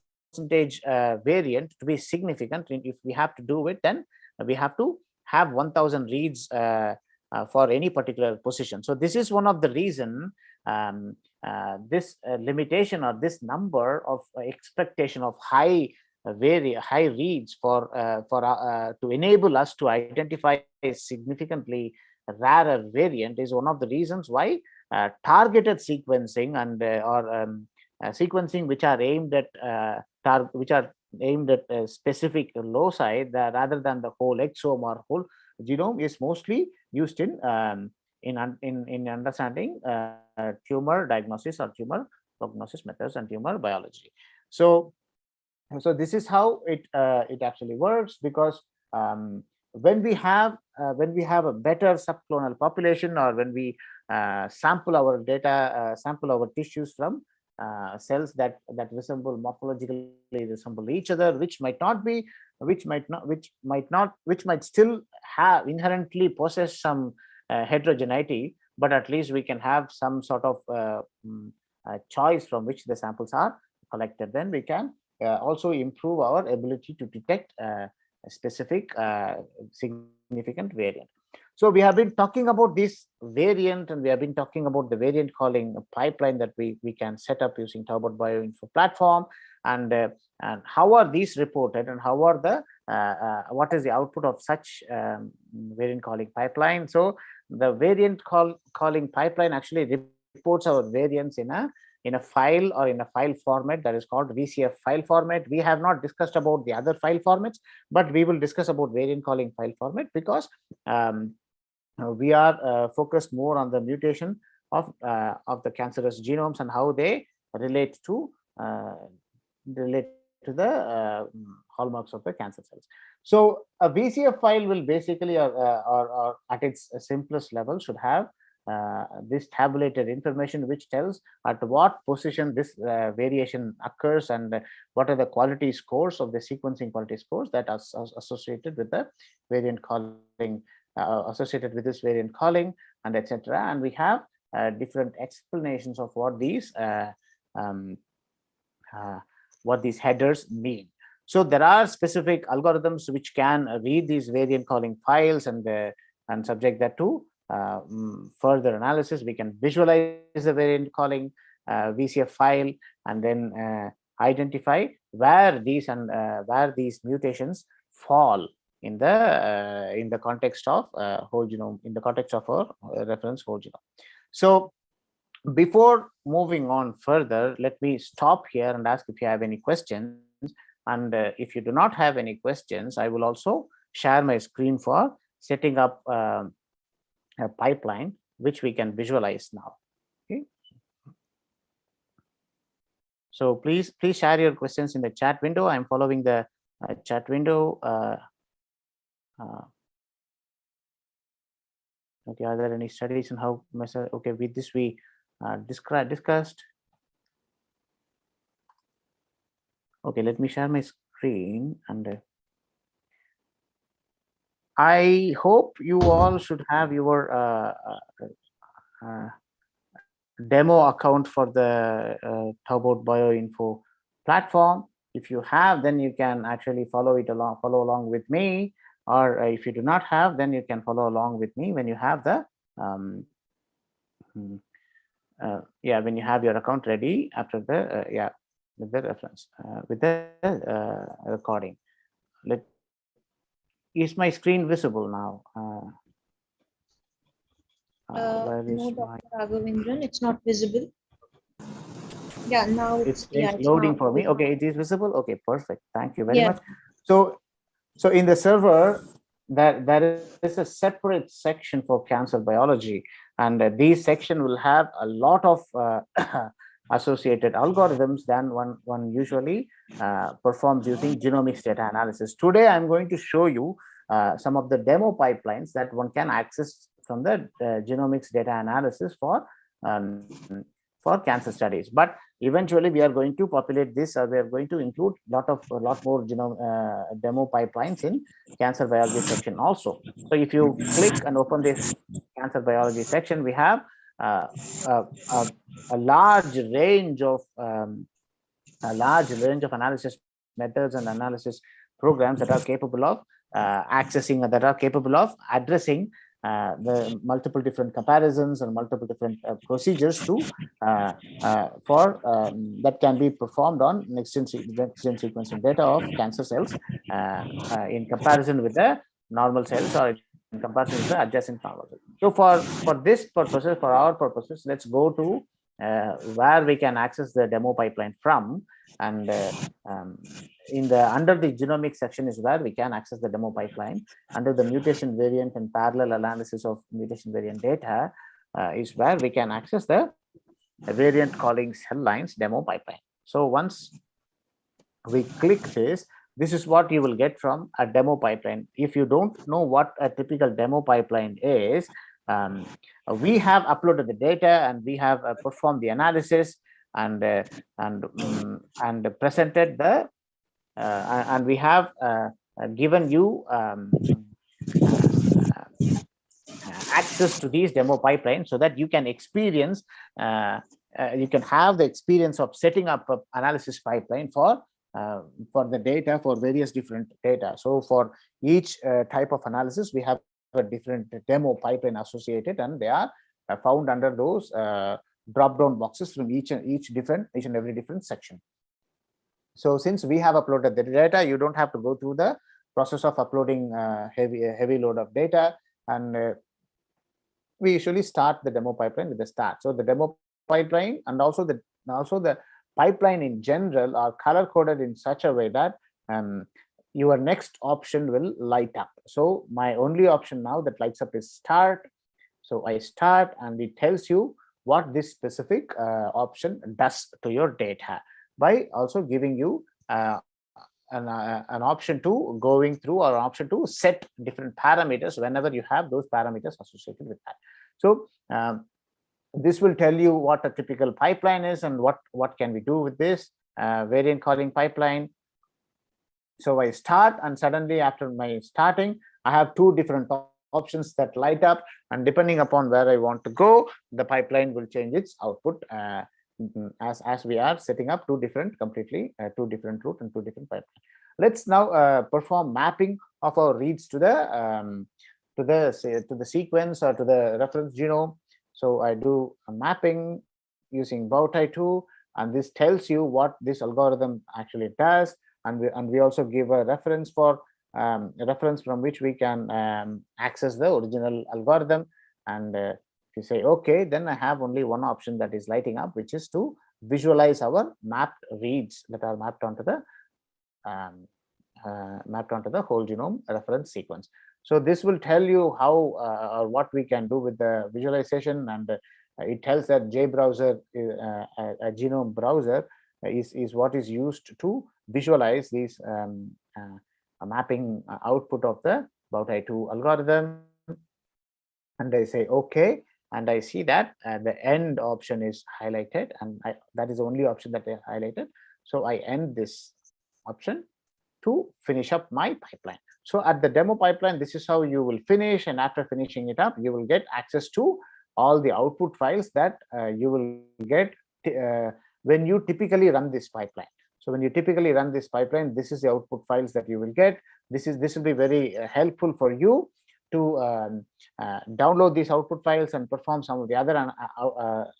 variant to be significant. If we have to do it, then we have to have 1000 reads for any particular position. So this is one of the reason this limitation, or this number of expectation of very high reads for to enable us to identify a significantly rarer variant is one of the reasons why targeted sequencing and or sequencing which are aimed at specific loci, rather than the whole exome or whole genome, is mostly used in understanding tumor diagnosis or tumor prognosis methods and tumor biology. So this is how it actually works, because when we have a better subclonal population, or when we sample our data, sample our tissues from cells that resemble morphologically resemble each other, which might still have inherently possess some heterogeneity, but at least we can have some sort of choice from which the samples are collected. Then we can also improve our ability to detect a specific significant variant. So we have been talking about this variant, and we have been talking about the variant calling pipeline that we can set up using Tumor Bioinfo platform, and how are these reported, and how are the what is the output of such variant calling pipeline. So the variant calling pipeline actually reports our variants in a file, or in a file format that is called VCF file format. We have not discussed about the other file formats, but we will discuss about variant calling file format, because we are focused more on the mutation of the cancerous genomes and how they relate to the hallmarks of the cancer cells. So a VCF file will basically, or at its simplest level, should have this tabulated information which tells at what position this variation occurs, and what are the quality scores of the sequencing quality scores that are associated with the variant calling, associated with this variant calling, and etc. And we have different explanations of um, what these headers mean. So there are specific algorithms which can read these variant calling files and subject that to further analysis. We can visualize the variant calling VCF file, and then identify where these mutations fall in the context of whole genome, in the context of our reference whole genome. So before moving on further, let me stop here and ask if you have any questions. And if you do not have any questions, I will also share my screen for setting up a pipeline, which we can visualize now. Okay. So please share your questions in the chat window. I'm following the chat window. Okay, are there any studies on how? Okay, with this we discussed. Okay, let me share my screen, and I hope you all should have your demo account for the Tumor Bioinfo platform. If you have, then you can actually follow along with me, or if you do not have, then you can follow along with me when you have the when you have your account ready after the with the reference with the recording. Is my screen visible now? Where is No, my? Dr. Raghavendran, it's not visible. Yeah, now It's it's loading not for me. visible. Okay, it is visible. Okay, perfect. Thank you very Yeah. much. So in the server, there is a separate section for cancer biology, and this section will have a lot of associated algorithms than one usually performs using genomics data analysis. Today, I'm going to show you some of the demo pipelines that one can access from the genomics data analysis for cancer studies. But eventually, we are going to populate this, or we are going to include a lot more demo pipelines in cancer biology section also. So if you click and open this cancer biology section, we have a large range of analysis methods and analysis programs that are capable of accessing, that are capable of addressing the multiple different comparisons and multiple different procedures that can be performed on next-gen sequencing data of cancer cells in comparison with the normal cells, or in comparison with the adjacent normal cells. So for this purposes, for our purposes, let's go to where we can access the demo pipeline from, and under the genomics section is where we can access the demo pipeline. Under the mutation variant and parallel analysis of mutation variant data is where we can access the variant calling cell lines demo pipeline. So once we click this, this is what you will get from a demo pipeline. If you don't know what a typical demo pipeline is, we have uploaded the data and we have performed the analysis and presented the and we have given you access to these demo pipelines so that you can experience, you can have the experience of setting up an analysis pipeline for the data, for various different data. So for each type of analysis, we have a different demo pipeline associated, and they are found under those drop down boxes from each and every different section. So since we have uploaded the data, you don't have to go through the process of uploading heavy load of data, and we usually start the demo pipeline with the start. So the demo pipeline and also the pipeline in general are color coded in such a way that your next option will light up. So my only option now that lights up is start. So I start, and it tells you what this specific option does to your data by also giving you an option to going through, or an option to set different parameters whenever you have those parameters associated with that. So this will tell you what a typical pipeline is and what can we do with this variant calling pipeline. So I start, and suddenly after my starting, I have two different options that light up, and depending upon where I want to go, the pipeline will change its output as we are setting up two different route and two different pipelines. Let's now perform mapping of our reads to the sequence or to the reference genome. So I do a mapping using Bowtie2, and this tells you what this algorithm actually does, and we also give a reference for a reference from which we can access the original algorithm. And if you say okay, then I have only one option that is lighting up, which is to visualize our mapped reads that are mapped onto the whole genome reference sequence. So this will tell you how or what we can do with the visualization, and it tells that JBrowser, a genome browser, is what is used to visualize these mapping output of the Bowtie2 algorithm. And I say okay, and I see that the end option is highlighted, and that is the only option that I highlighted. So I end this option to finish up my pipeline. So at the demo pipeline, this is how you will finish, and after finishing it up, you will get access to all the output files that you will get when you typically run this pipeline. So when you typically run this pipeline, this is the output files that you will get. This will be very helpful for you to download these output files and perform some of the other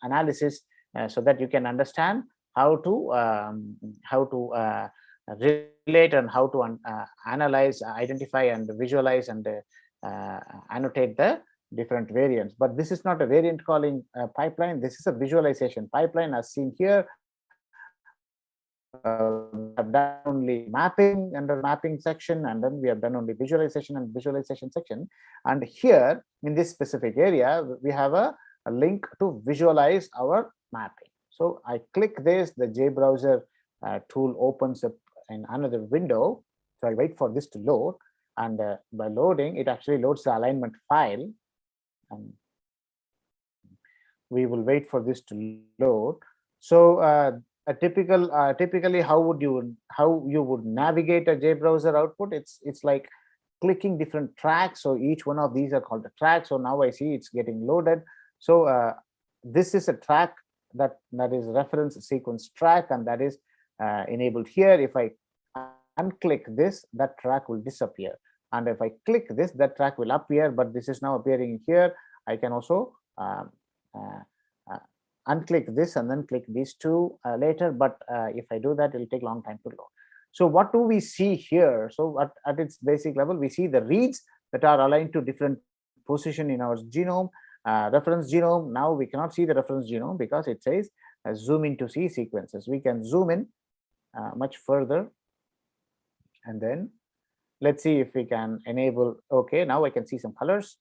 analysis so that you can understand how to relate and how to analyze, identify, and visualize and annotate the different variants. But this is not a variant calling pipeline. This is a visualization pipeline, as seen here. We have done only mapping under mapping section, and then we have done only visualization and visualization section. And here in this specific area, we have a link to visualize our mapping. So I click this, the JBrowser tool opens up in another window. So I wait for this to load, and by loading, it actually loads the alignment file. And we will wait for this to load. So typically, how you would navigate a JBrowser output? It's like clicking different tracks. So each one of these are called a track. So now I see it's getting loaded. So this is a track that is reference sequence track, and that is enabled here. If I unclick this, that track will disappear, and if I click this, that track will appear, but this is now appearing here. I can also unclick this and then click these two later, but if I do that, it will take a long time to load. So what do we see here? So at its basic level, we see the reads that are aligned to different position in our genome, reference genome. Now we cannot see the reference genome because it says zoom in to see sequences. We can zoom in much further, and then let's see if we can enable. Okay, now I can see some colors.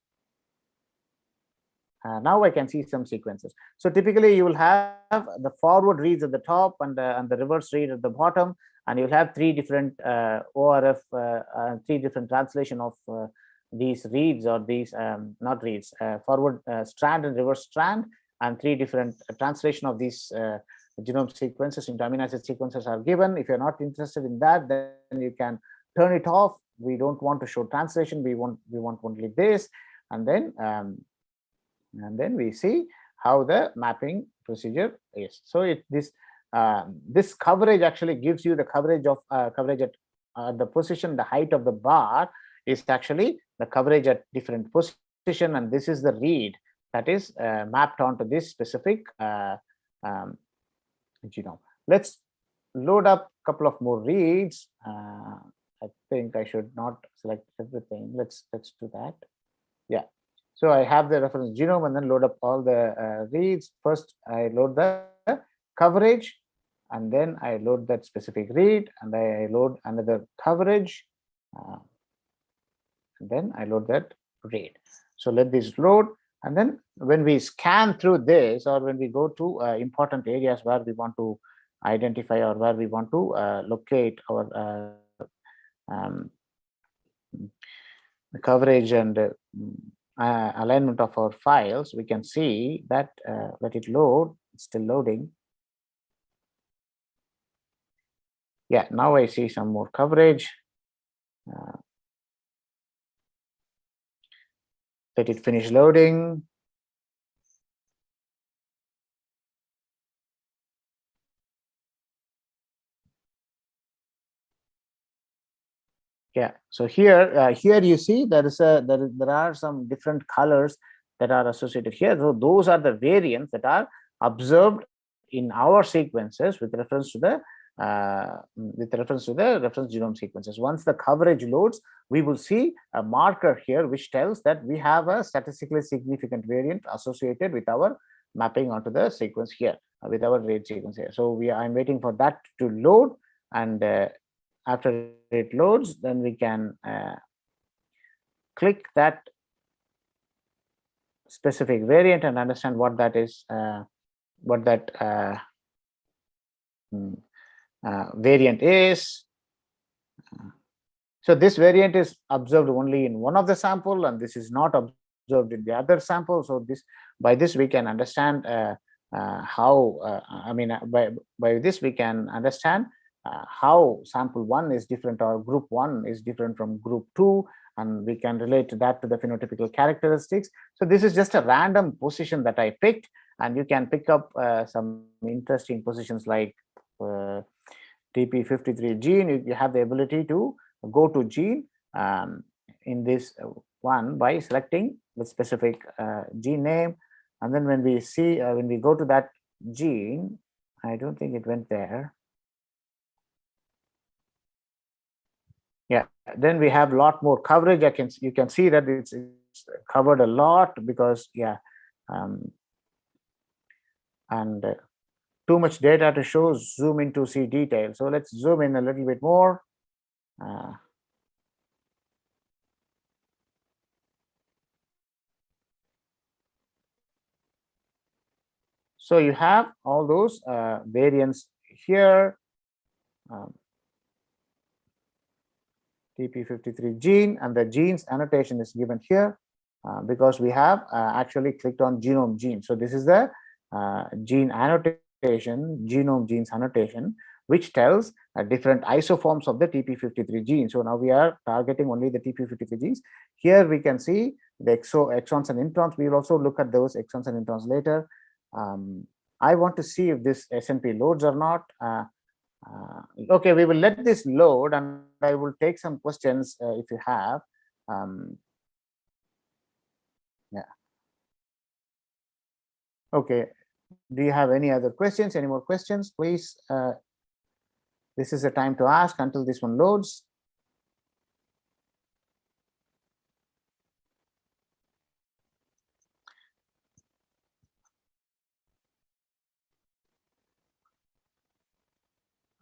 Now I can see some sequences. So typically you will have the forward reads at the top and the reverse read at the bottom, and you'll have three different ORF, three different translation of these reads, or these not reads, forward strand and reverse strand, and three different translation of these genome sequences into amino acid sequences are given. If you're not interested in that, then you can turn it off. We don't want to show translation. We want only this, and then we see how the mapping procedure is. So this coverage actually gives you the coverage of coverage at the position, the height of the bar is actually the coverage at different position, and this is the read that is mapped onto this specific genome. Let's load up a couple of more reads. I think I should not select everything. Let's do that. Yeah. So I have the reference genome and then load up all the reads. First, I load the coverage, and then I load that specific read, and I load another coverage, and then I load that read. So let this load, and then when we scan through this, or when we go to important areas where we want to identify or where we want to locate our coverage and alignment of our files, we can see that let it load. It's still loading. Yeah, now I see some more coverage. Let it finish loading. Yeah, so here you see there are some different colors that are associated here. So those are the variants that are observed in our sequences with reference to the reference genome sequences. Once the coverage loads, we will see a marker here which tells that we have a statistically significant variant associated with our mapping onto the sequence here, with our read sequence here. So I'm waiting for that to load, and after it loads, then we can click that specific variant and understand what that is, what that variant is. So this variant is observed only in one of the sample, and this is not observed in the other sample. So by this we can understand how by this we can understand how sample 1 is different, or group 1 is different from group 2, and we can relate that to the phenotypical characteristics. So this is just a random position that I picked, and you can pick up some interesting positions like TP53 gene. You have the ability to go to gene in this one by selecting the specific gene name, and then when we see when we go to that gene, I don't think it went there. Yeah, then we have a lot more coverage. You can see that it's covered a lot, because and too much data to show, zoom in to see detail. So let's zoom in a little bit more. So you have all those variants here. TP53 gene, and the genes annotation is given here because we have actually clicked on genome gene. So this is the gene annotation, genome genes annotation, which tells different isoforms of the TP53 gene. So now we are targeting only the TP53 genes. Here we can see the exons and introns. We will also look at those exons and introns later. I want to see if this SNP loads or not. Okay, we will let this load, and I will take some questions if you have. Yeah. Okay. Do you have any other questions? Any more questions, please? This is the time to ask until this one loads.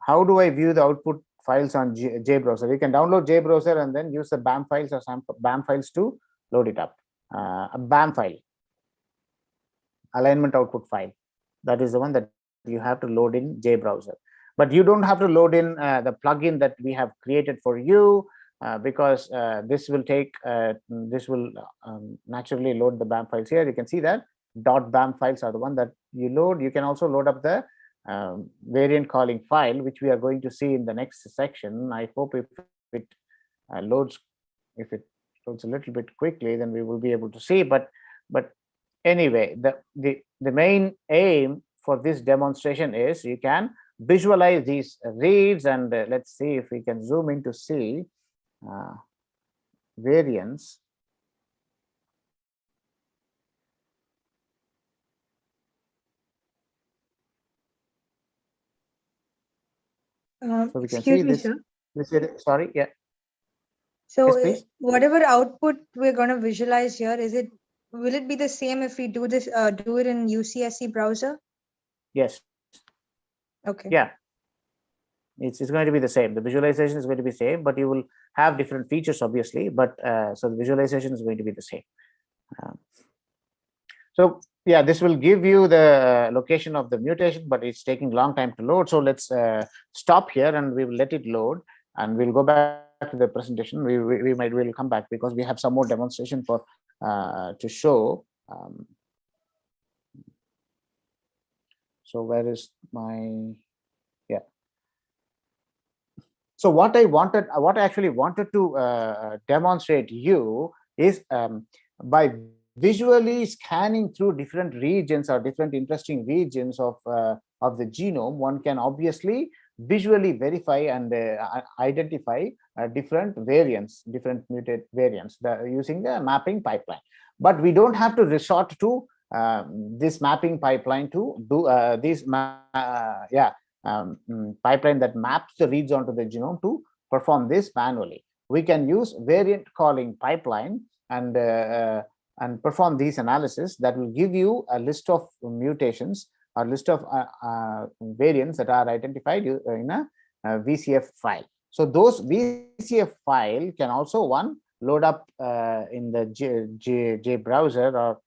How do I view the output files on JBrowser? You can download JBrowser and then use the BAM files or some BAM files to load it up. A BAM file, alignment output file, that is the one that you have to load in JBrowser. but you don't have to load in the plugin that we have created for you, because this will naturally load the BAM files here. You can see that .bam files are the one that you load. You can also load up the variant calling file, which we are going to see in the next section. I hope if it loads a little bit quickly, then we will be able to see. But anyway, the main aim for this demonstration is you can visualize these reads, and let's see if we can zoom in to see variants. So we can see this. Sorry, yeah. So yes, whatever output we're going to visualize here, will it be the same if we do this, do it in UCSC browser? Yes. Okay. Yeah. It's going to be the same. The visualization is going to be same, but you will have different features, obviously. But so the visualization is going to be the same. So yeah, this will give you the location of the mutation, but it's taking a long time to load. So let's stop here and we will let it load, and we'll go back to the presentation. We'll come back because we have some more demonstration for to show. So where is my, yeah. So what I actually wanted to demonstrate you is by visually scanning through different regions or different interesting regions of the genome, one can obviously visually verify and identify different variants, different mutate variants using the mapping pipeline. But we don't have to resort to this mapping pipeline to do pipeline that maps the reads onto the genome to perform this manually. We can use variant calling pipeline and perform these analysis that will give you a list of mutations or list of variants that are identified in a VCF file. So those VCF file can also load up in the JBrowser or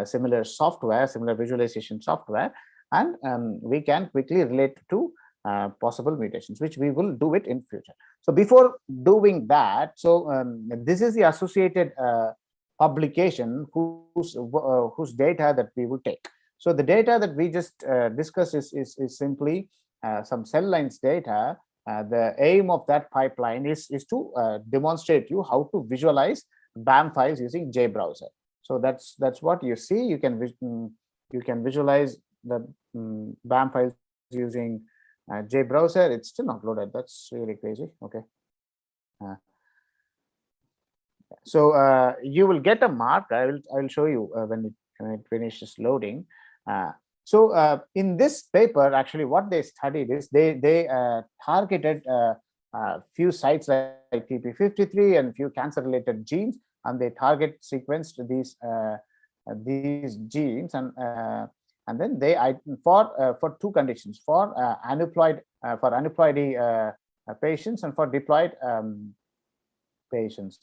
similar software, similar visualization software, and we can quickly relate to possible mutations, which we will do it in future. So before doing that, so this is the associated publication whose data that we will take. So the data that we just discussed is simply some cell lines data. The aim of that pipeline is to demonstrate you how to visualize BAM files using JBrowser. So that's what you see. You can visualize the BAM files using JBrowser. It's still not loaded. That's really crazy. Okay. So you will get a mark. I will show you when it finishes loading. So in this paper, actually, what they studied is they targeted a few sites like TP53 and few cancer-related genes, and they sequenced these genes, and then they for two conditions, for aneuploidy patients and for diploid patients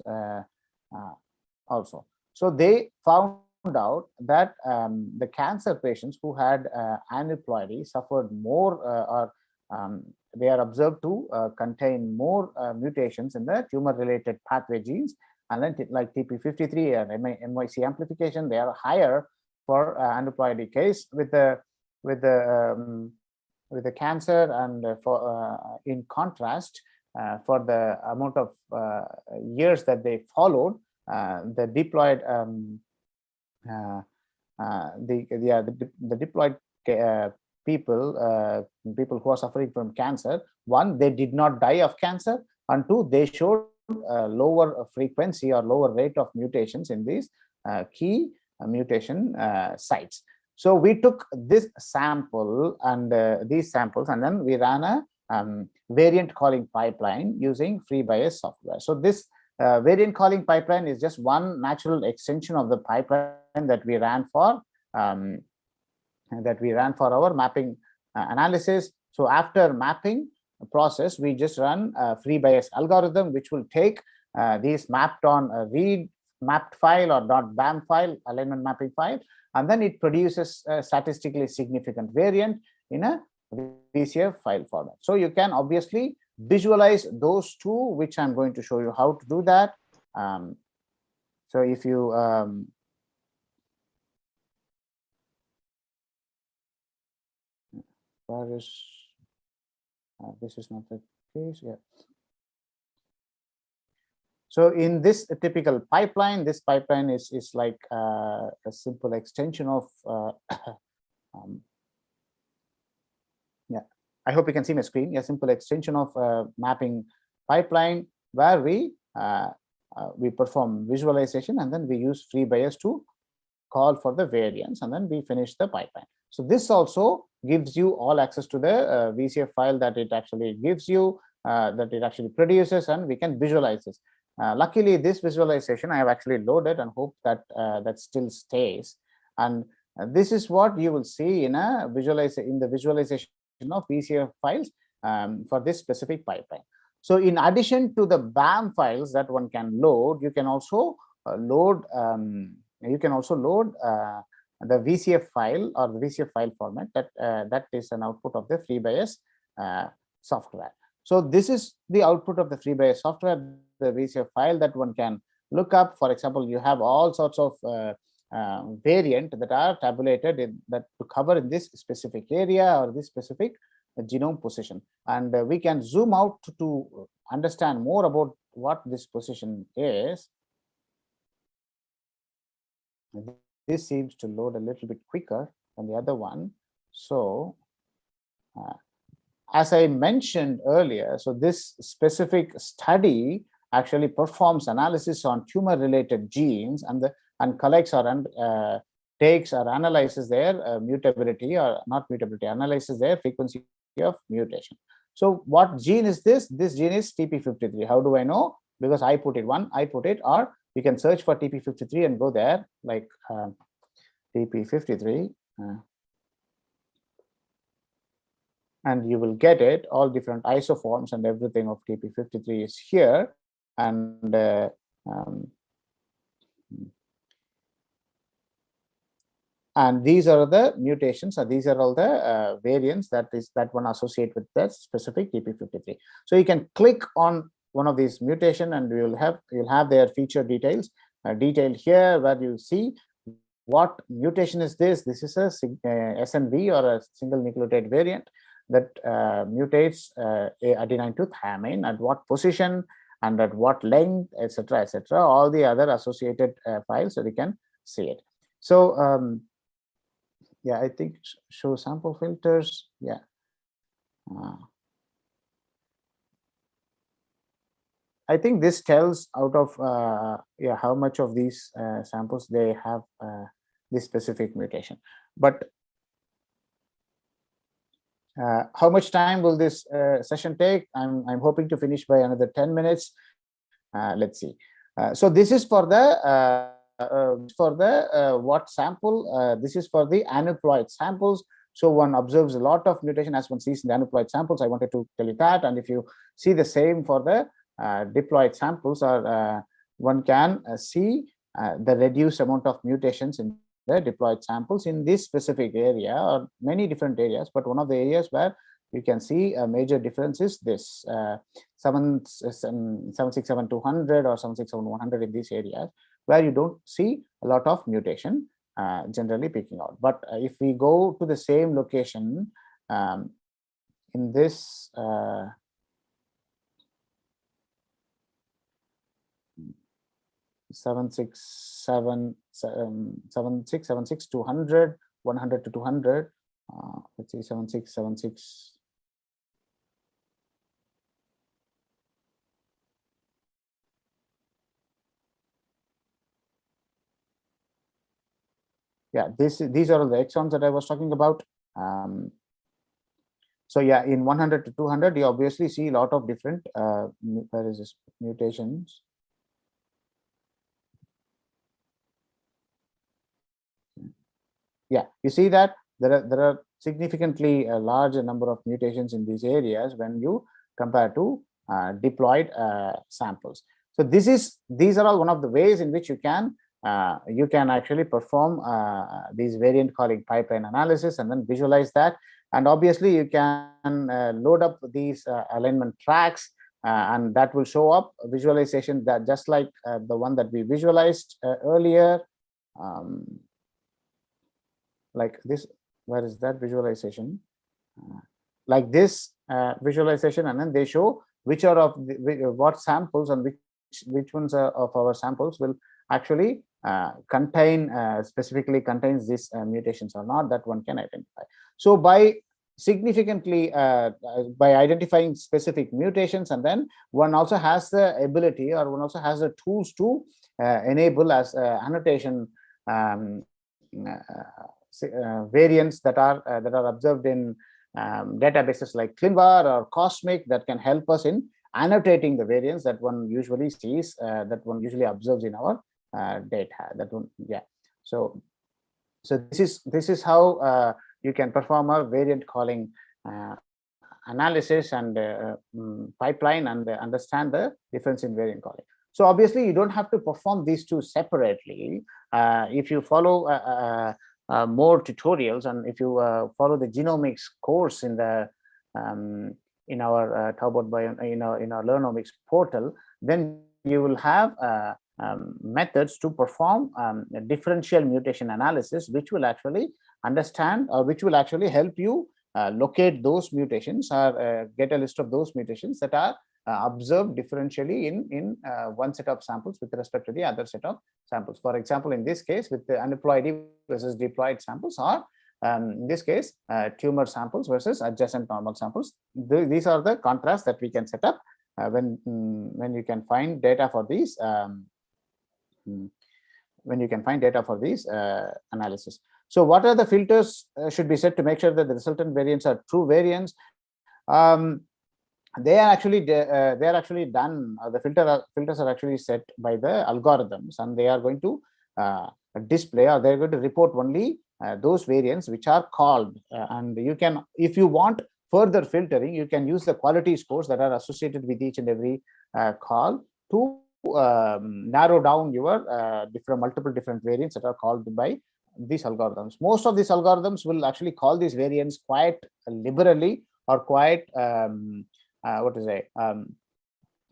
also. So they found out that the cancer patients who had aneuploidy suffered more or they are observed to contain more mutations in the tumor-related pathway genes, and then like TP53 and MYC amplification, they are higher for aneuploidy case with the cancer, and for in contrast, for the amount of years that they followed, the diploid the diploid people who are suffering from cancer, one, they did not die of cancer, and two, they showed lower frequency or lower rate of mutations in these key mutation sites. So we took this sample and these samples, and then we ran a variant calling pipeline using FreeBayes software. So this variant calling pipeline is just one natural extension of the pipeline that we ran for our mapping analysis. So after mapping process, we just run a FreeBayes algorithm, which will take these mapped on a read mapped file or .bam file, alignment mapping file, and then it produces a statistically significant variant in a VCF file format. So you can obviously visualize those two, which I'm going to show you how to do that. So if you where is this is not the case. Yeah. So in this typical pipeline, this pipeline is like a simple extension of yeah, I hope you can see my screen. A simple extension of mapping pipeline where we perform visualization, and then we use FreeBayes to call for the variance, and then we finish the pipeline. So this also gives you all access to the VCF file that it actually gives you, that it actually produces, and we can visualize this. Luckily, this visualization I have actually loaded and hope that that still stays. And this is what you will see in a the visualization of VCF files for this specific pipeline. So in addition to the BAM files that one can load, you can also load the VCF file or the VCF file format that is an output of the FreeBayes software. So this is the output of the FreeBayes software, the VCF file that one can look up. For example, you have all sorts of variant that are tabulated to cover in this specific area or this specific genome position, and we can zoom out to understand more about what this position is. This seems to load a little bit quicker than the other one. So as I mentioned earlier, so this specific study actually performs analysis on tumor related genes and collects or takes or analyzes their mutability, or not mutability, analyzes their frequency of mutation. So what gene is this? This gene is TP53. How do I know? Because I put it, or you can search for TP53 and go there, like TP53, and you will get it. All different isoforms and everything of TP53 is here, and these are the mutations, or these are all the variants that one associate with that specific TP53. So you can click on one of these mutation, and you'll have their feature details detailed here, where you see what mutation is this. This is a SNV, or a single nucleotide variant that mutates adenine to thymine, at what position and at what length, etc., etc. All the other associated files, so we can see it. So yeah, I think show sample filters. Yeah. I think this tells out of how much of these samples they have this specific mutation. But how much time will this session take? I'm hoping to finish by another 10 minutes. Let's see. So this is for the what sample? This is for the aneuploid samples. So one observes a lot of mutation as one sees in the aneuploid samples. I wanted to tell you that. And if you see the same for the diploid samples, or one can see the reduced amount of mutations in the diploid samples in this specific area, or many different areas. But one of the areas where you can see a major difference is this 767-200 or 767-100 in these areas, where you don't see a lot of mutation generally picking out. But if we go to the same location in this 200, 100 to 200. Let's see, 7676. Yeah, these are the exons that I was talking about. So yeah, in 100 to 200, you obviously see a lot of different where is this, mutations. Yeah, you see that there are significantly a larger number of mutations in these areas when you compare to diploid samples. So these are all one of the ways in which you can actually perform these variant calling pipeline analysis and then visualize that. And obviously you can load up these alignment tracks, and that will show up visualization that just like the one that we visualized earlier, like this. Where is that visualization? Like this visualization, and then they show which are of what samples and which ones of our samples will actually specifically contains these mutations or not, that one can identify. So by significantly by identifying specific mutations, and then one also has the ability, or one also has the tools to enable as annotation variants that are observed in databases like ClinVar or Cosmic, that can help us in annotating the variants that one usually sees, that one usually observes in our data. That one, yeah. So this is how you can perform a variant calling analysis and pipeline, and understand the difference in variant calling. So obviously you don't have to perform these two separately. If you follow more tutorials, and if you follow the genomics course in the in our Taobao in our Learn Omics portal, then you will have methods to perform differential mutation analysis, which will actually understand, or which will actually help you locate those mutations, or get a list of those mutations that are observed differentially in one set of samples with respect to the other set of samples. For example, in this case, with the aneuploidy versus diploid samples, or in this case, tumor samples versus adjacent normal samples. These are the contrasts that we can set up when you can find data for these analysis. So what are the filters should be set to make sure that the resultant variants are true variants? They are actually done. The filters are actually set by the algorithms, and they are going to display, or they're going to report only those variants which are called. And you can, if you want further filtering, you can use the quality scores that are associated with each and every call to narrow down your multiple different variants that are called by these algorithms. Most of these algorithms will actually call these variants quite liberally, or quite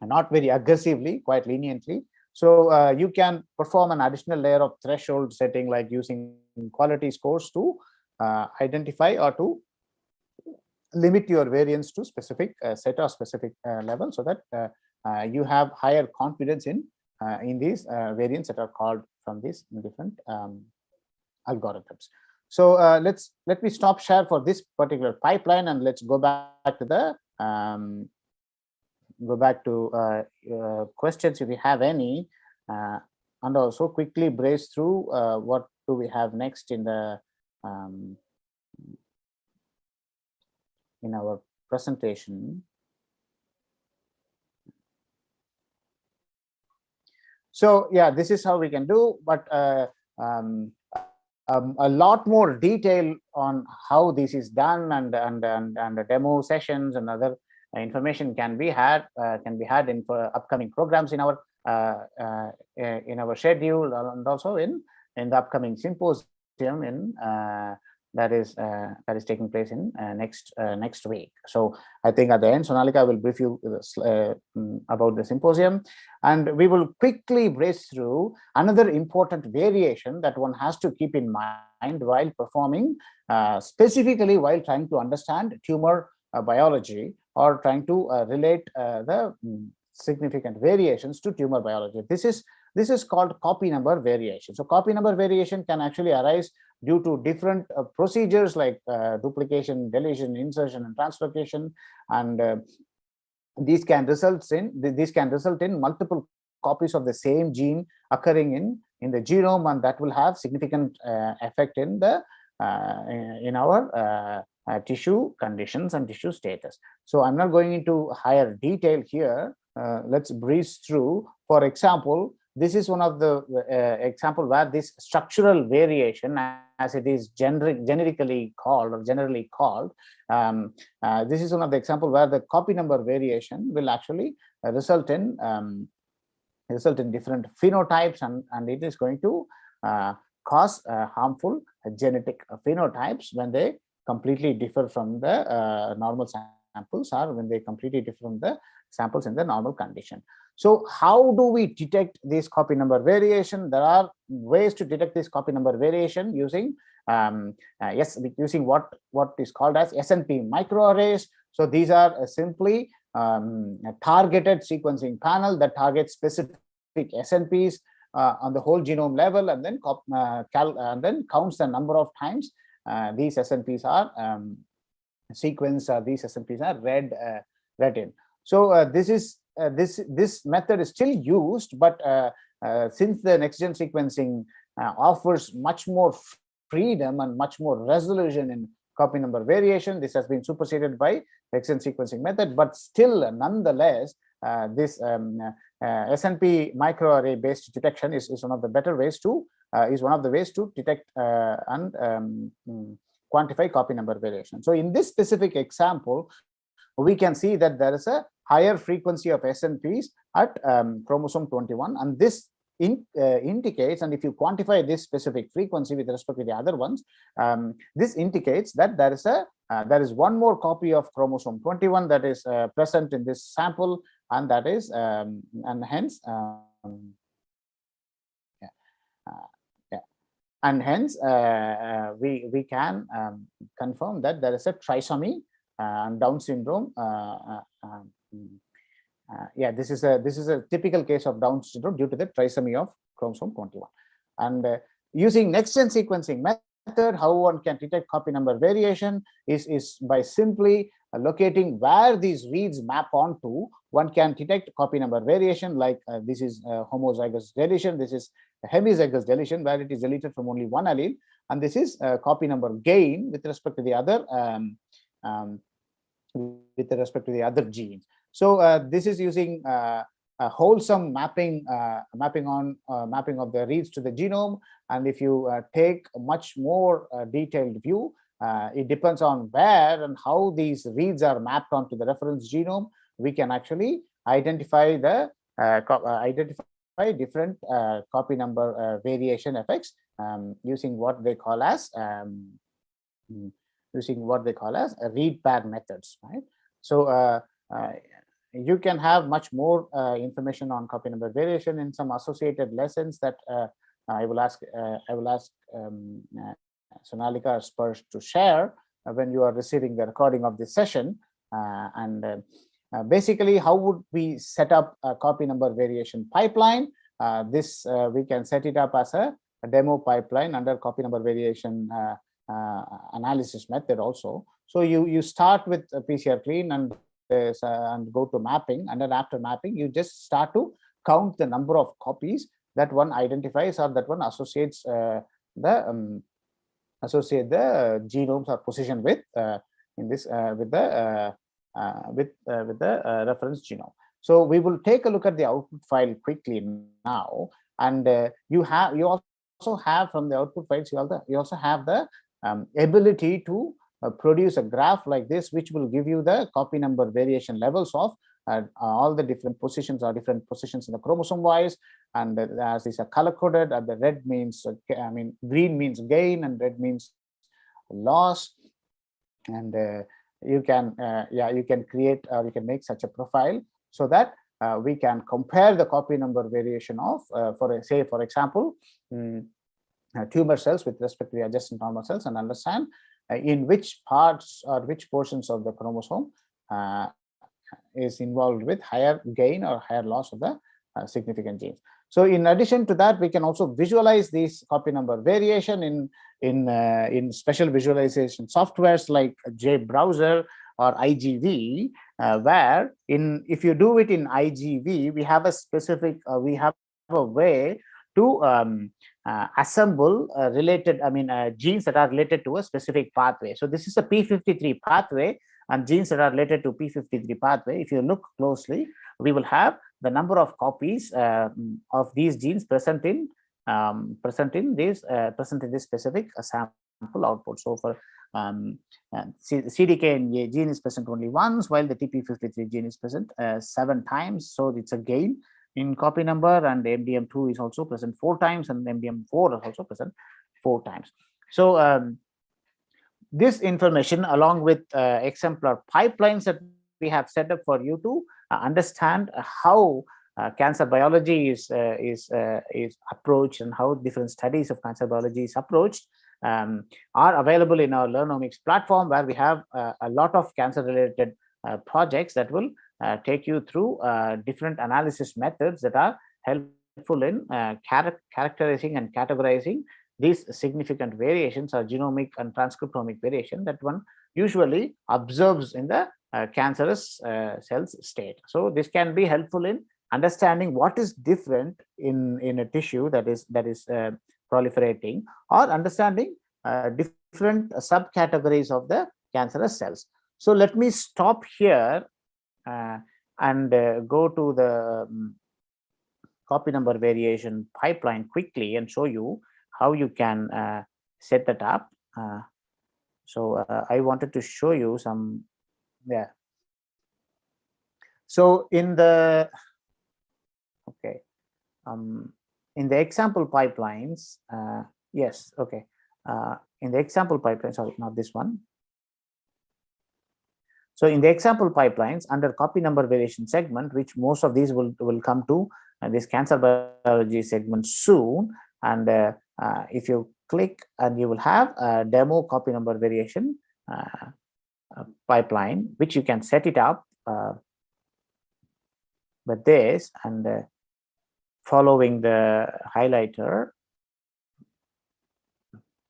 not very aggressively, quite leniently. So you can perform an additional layer of threshold setting, like using quality scores to identify or to limit your variance to specific set or specific level, so that you have higher confidence in these variants that are called from these different algorithms. So let me stop share for this particular pipeline, and let's go back to the questions if you have any, and also quickly brace through what do we have next in the in our presentation. So yeah, this is how we can do, but a lot more detail on how this is done, and the demo sessions and other information can be had in upcoming programs in our schedule, and also in the upcoming symposium that is taking place in next week. So I think at the end, Sonalika will brief you about the symposium, and we will quickly brace through another important variation that one has to keep in mind while performing, specifically while trying to understand tumor biology, or trying to relate the significant variations to tumor biology. This is called copy number variation. So copy number variation can actually arise due to different procedures like duplication, deletion, insertion, and translocation, and these can result in multiple copies of the same gene occurring in the genome, and that will have significant effect in the in our tissue conditions and tissue status. So I'm not going into higher detail here. Let's breeze through. For example, this is one of the example where this structural variation, as it is generally called, this is one of the example where the copy number variation will actually result in different phenotypes, and it is going to cause harmful genetic phenotypes when they completely differ from the normal samples, or when they completely differ from the samples in the normal condition. So how do we detect this copy number variation? There are ways to detect this copy number variation using using what is called as SNP microarrays. So these are simply a targeted sequencing panel that targets specific SNPs on the whole genome level, and then counts the number of times these SNPs are sequenced, these SNPs are read in. So this method is still used, but since the next-gen sequencing offers much more freedom and much more resolution in copy number variation, this has been superseded by next-gen sequencing method. But still, nonetheless, this SNP microarray based detection is one of the better ways to detect and quantify copy number variation. So in this specific example, we can see that there is a higher frequency of SNPs at chromosome 21, and this indicates, and if you quantify this specific frequency with respect to the other ones, this indicates that there is one more copy of chromosome 21 that is present in this sample, and that is and hence we can confirm that there is a trisomy and Down syndrome. This is a typical case of Down syndrome due to the trisomy of chromosome 21. And using next-gen sequencing method, how one can detect copy number variation is by simply locating where these reads map onto. One can detect copy number variation, like this is homozygous deletion, this is hemizygous deletion, where it is deleted from only one allele, and this is copy number gain with respect to the other genes. So this is using a wholesome mapping of the reads to the genome. And if you take a much more detailed view, it depends on where and how these reads are mapped onto the reference genome. We can actually identify different copy number variation effects using what they call as read pair methods, right? So you can have much more information on copy number variation in some associated lessons that I will ask Sonalika Spurs to share when you are receiving the recording of this session. Basically, how would we set up a copy number variation pipeline? We can set it up as a demo pipeline under copy number variation analysis method also. So you start with a PCR clean and go to mapping, and then after mapping, you just start to count the number of copies that one identifies or that one associates the genomes are positioned with in this with the reference genome. So we will take a look at the output file quickly now, and you also have from the output files, you also have the ability to produce a graph like this, which will give you the copy number variation levels of all the different positions in the chromosome wise. And as these are color coded, the red means green means gain and red means loss. And you can create or you can make such a profile so that we can compare the copy number variation of for example tumor cells with respect to the adjacent normal cells, and understand in which parts or which portions of the chromosome is involved with higher gain or higher loss of the significant genes. So in addition to that, we can also visualize these copy number variation in special visualization softwares like JBrowser or IGV, where if you do it in IGV, we have a way to assemble related genes that are related to a specific pathway. So this is a P53 pathway, and genes that are related to P53 pathway, if you look closely, we will have the number of copies of these genes present in this specific sample output. So for CDKN gene is present only once, while the TP53 gene is present 7 times. So it's a gain in copy number, and MDM2 is also present 4 times, and MDM4 is also present 4 times. So this information along with exemplar pipelines that we have set up for you to understand how cancer biology is approached and how different studies of cancer biology is approached are available in our Learnomics platform, where we have a lot of cancer related projects that will take you through different analysis methods that are helpful in characterizing and categorizing these significant variations or genomic and transcriptomic variation that one usually observes in the cancerous cells state. So this can be helpful in understanding what is different in a tissue that is proliferating, or understanding different subcategories of the cancerous cells. So let me stop here and go to the copy number variation pipeline quickly and show you how you can set that up. So I wanted to show you some, yeah. So in the, okay, in the example pipelines, yes, okay. In the example pipeline, sorry, not this one. So in the example pipelines under copy number variation segment, which most of these will come to this cancer biology segment soon. And if you click, and you will have a demo copy number variation pipeline, which you can set it up with this, and following the highlighter,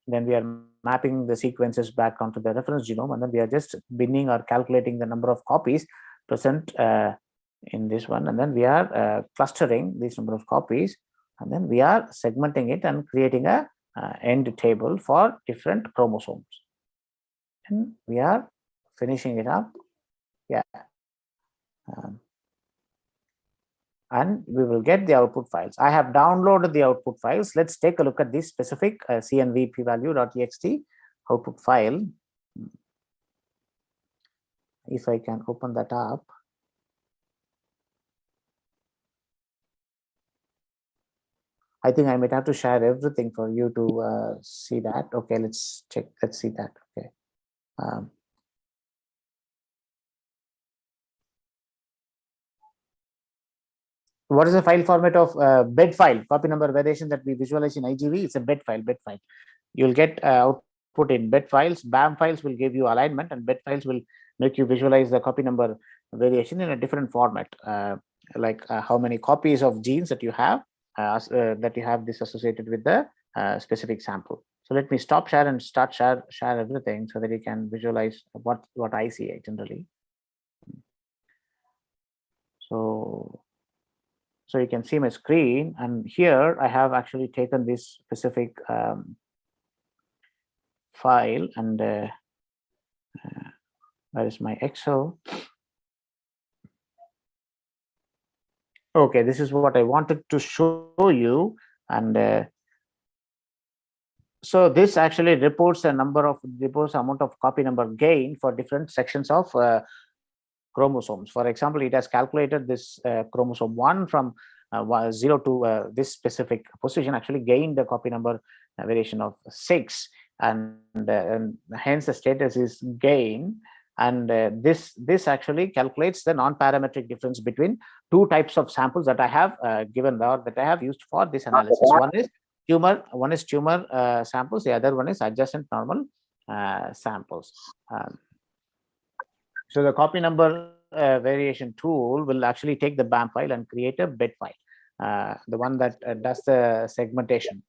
then we are mapping the sequences back onto the reference genome, and then we are just binning or calculating the number of copies present in this one, and then we are clustering this number of copies, and then we are segmenting it and creating a end table for different chromosomes, and we are finishing it up. Yeah. And we will get the output files. I have downloaded the output files. Let's take a look at this specific CNV p-value.txt output file. If I can open that up. I think I might have to share everything for you to see that. Okay, let's check. Let's see that. Okay. What is the file format of bed file? Copy number variation that we visualize in IGV, it's a bed file. You'll get output in bed files. BAM files will give you alignment, and bed files will make you visualize the copy number variation in a different format, like how many copies of genes that you have this associated with the specific sample. So let me stop share and start share everything so that you can visualize what I see generally. So you can see my screen, and here I have actually taken this specific file, and where is my Excel? Okay, this is what I wanted to show you, and so this actually reports amount of copy number gain for different sections of chromosomes. For example, it has calculated this chromosome 1 from 0 to this specific position, actually gained the copy number variation of 6, and hence the status is gain. And this actually calculates the non-parametric difference between two types of samples that I have given, or that I have used for this analysis. One is tumor samples, the other one is adjacent normal samples. So the copy number variation tool will actually take the BAM file and create a bed file, the one that does the segmentation.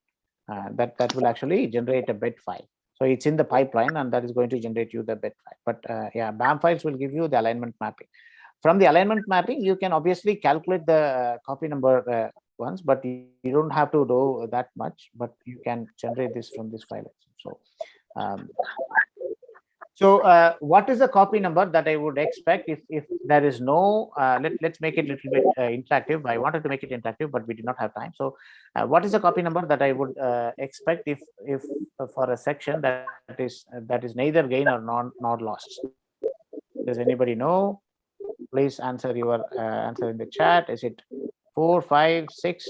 That will actually generate a bed file. So it's in the pipeline, and that is going to generate you the bed file. But yeah, BAM files will give you the alignment mapping. From the alignment mapping, you can obviously calculate the copy number ones, but you don't have to do that much. But you can generate this from this file. So what is the copy number that I would expect if there is no, let's make it a little bit interactive. I wanted to make it interactive, but we did not have time. So what is the copy number that I would expect if for a section that is neither gain or not lost? Does anybody know? Please answer your answer in the chat. Is it 4, 5, 6?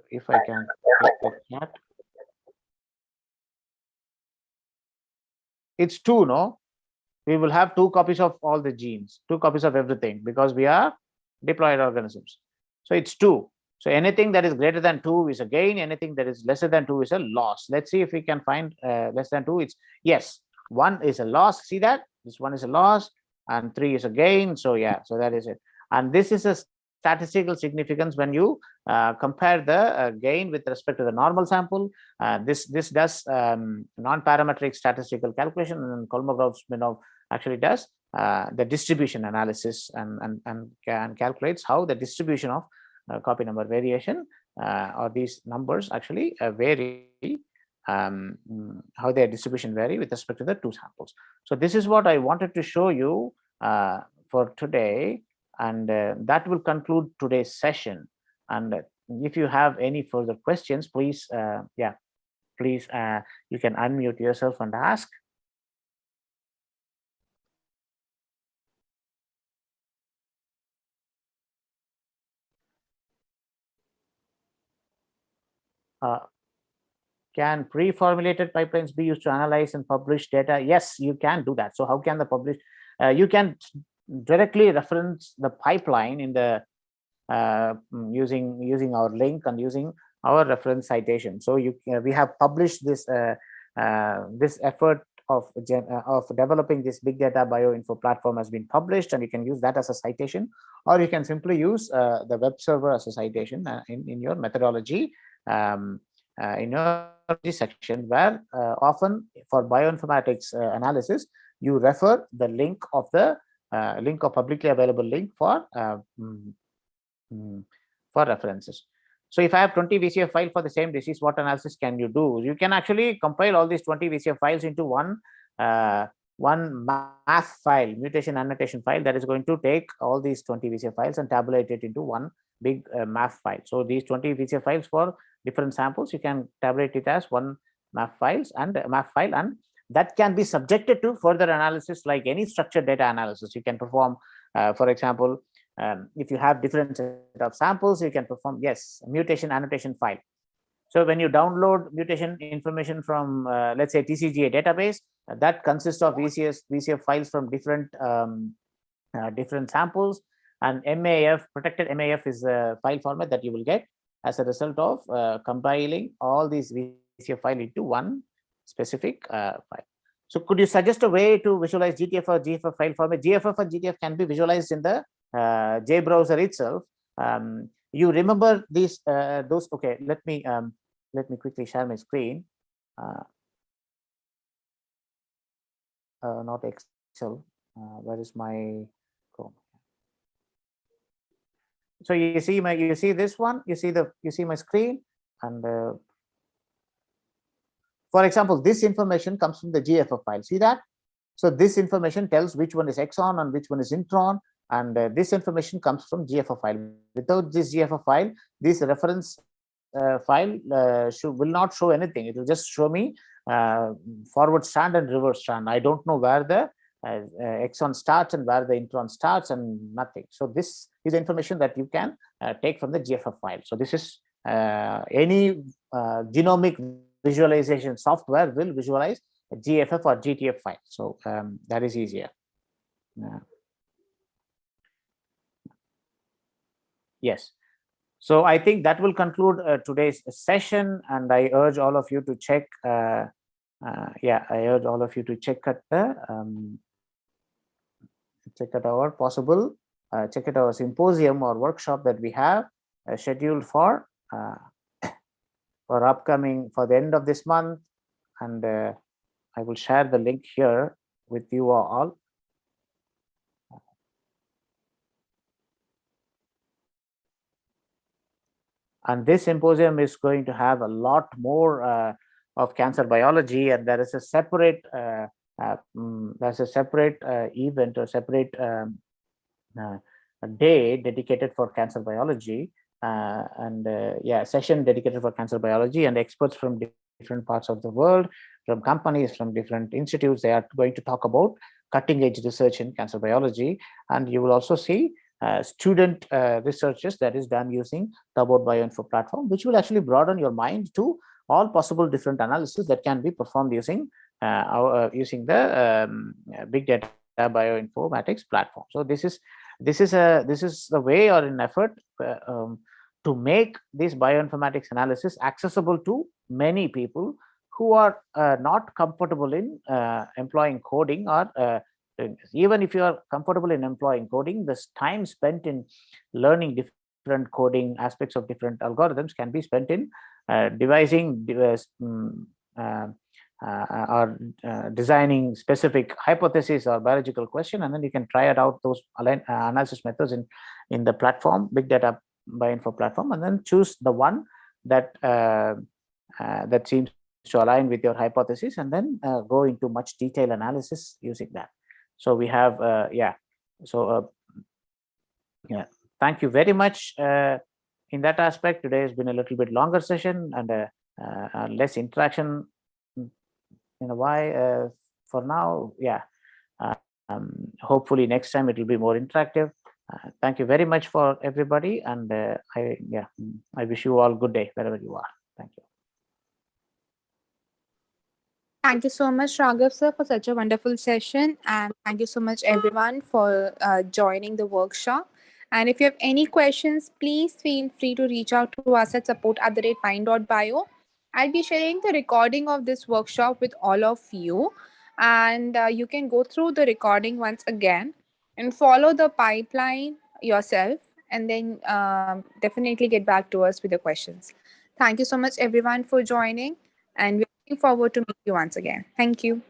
If I can click the chat. it's 2, no? We will have 2 copies of all the genes, 2 copies of everything, because we are diploid organisms. So it's 2. So anything that is greater than 2 is a gain. Anything that is lesser than 2 is a loss. Let's see if we can find less than 2. It's yes, 1 is a loss. See that? This 1 is a loss and 3 is a gain. So yeah, so that is it. And this is a statistical significance when you compare the gain with respect to the normal sample. This does non-parametric statistical calculation, and Kolmogorov-Smirnov actually does the distribution analysis and calculates how the distribution of copy number variation or these numbers actually vary, how their distribution vary with respect to the 2 samples. So this is what I wanted to show you for today, and that will conclude today's session. And if you have any further questions, please please you can unmute yourself and ask. Can pre-formulated pipelines be used to analyze and publish data? Yes, you can do that. So how can the publish? You can directly reference the pipeline in the using our link and using our reference citation. So we have published this this effort of developing this big data bioinfo platform has been published, and you can use that as a citation, or you can simply use the web server as a citation in your methodology. In your section, where often for bioinformatics analysis, you refer the link of publicly available link for references. So if I have 20 VCF file for the same disease, what analysis can you do? You can actually compile all these 20 VCF files into one math file, mutation annotation file, that is going to take all these 20 VCF files and tabulate it into one big math file. So these 20 VCF files for different samples, you can tabulate it as one math file, and that can be subjected to further analysis like any structured data analysis. You can perform, for example, if you have different set of samples, you can perform, yes, mutation annotation file. So when you download mutation information from, let's say, TCGA database, that consists of VCF files from different different samples, and MAF, protected MAF, is a file format that you will get as a result of compiling all these VCF file into one specific file. So could you suggest a way to visualize GTF or GFF file format? GFF and GTF can be visualized in the JBrowser itself. You remember these those? Okay, let me quickly share my screen. Not Excel. Where is my Chrome? So you see this one. You see my screen, and for example, this information comes from the GFF file. See that? So this information tells which one is exon and which one is intron, and this information comes from GFF file. Without this GFF file, this reference file will not show anything. It will just show me forward strand and reverse strand. I don't know where the exon starts and where the intron starts, and nothing. So this is information that you can take from the GFF file. So this is any genomic visualization software will visualize a GFF or GTF file. So that is easier. Yes. So I think that will conclude today's session, and I urge all of you to check. I urge all of you to check at the check at our symposium or workshop that we have scheduled for upcoming for the end of this month, and I will share the link here with you all. And this symposium is going to have a lot more of cancer biology, and there is a separate event or separate day dedicated for cancer biology, session dedicated for cancer biology, and experts from different parts of the world, from companies, from different institutes. They are going to talk about cutting edge research in cancer biology, and you will also see student researches that is done using the About Bioinfo platform, which will actually broaden your mind to all possible different analysis that can be performed using using the big data bioinformatics platform. So this is the way or an effort to make this bioinformatics analysis accessible to many people who are not comfortable in employing coding or even if you are comfortable in employing coding, this time spent in learning different coding aspects of different algorithms can be spent in devising or designing specific hypothesis or biological question, and then you can try it out those analysis methods in the platform, big data bioinfo platform, and then choose the one that that seems to align with your hypothesis, and then go into much detailed analysis using that. So we have thank you very much in that aspect. Today has been a little bit longer session and less interaction. Why for now, hopefully next time it will be more interactive. Thank you very much for everybody, and I wish you all good day wherever you are. Thank you. Thank you so much, Raghav sir, for such a wonderful session, and thank you so much everyone for joining the workshop. And if you have any questions, please feel free to reach out to us at support@find.bio. I'll be sharing the recording of this workshop with all of you, and you can go through the recording once again and follow the pipeline yourself, and then definitely get back to us with the questions. Thank you so much everyone for joining, and we're looking forward to meet you once again. Thank you.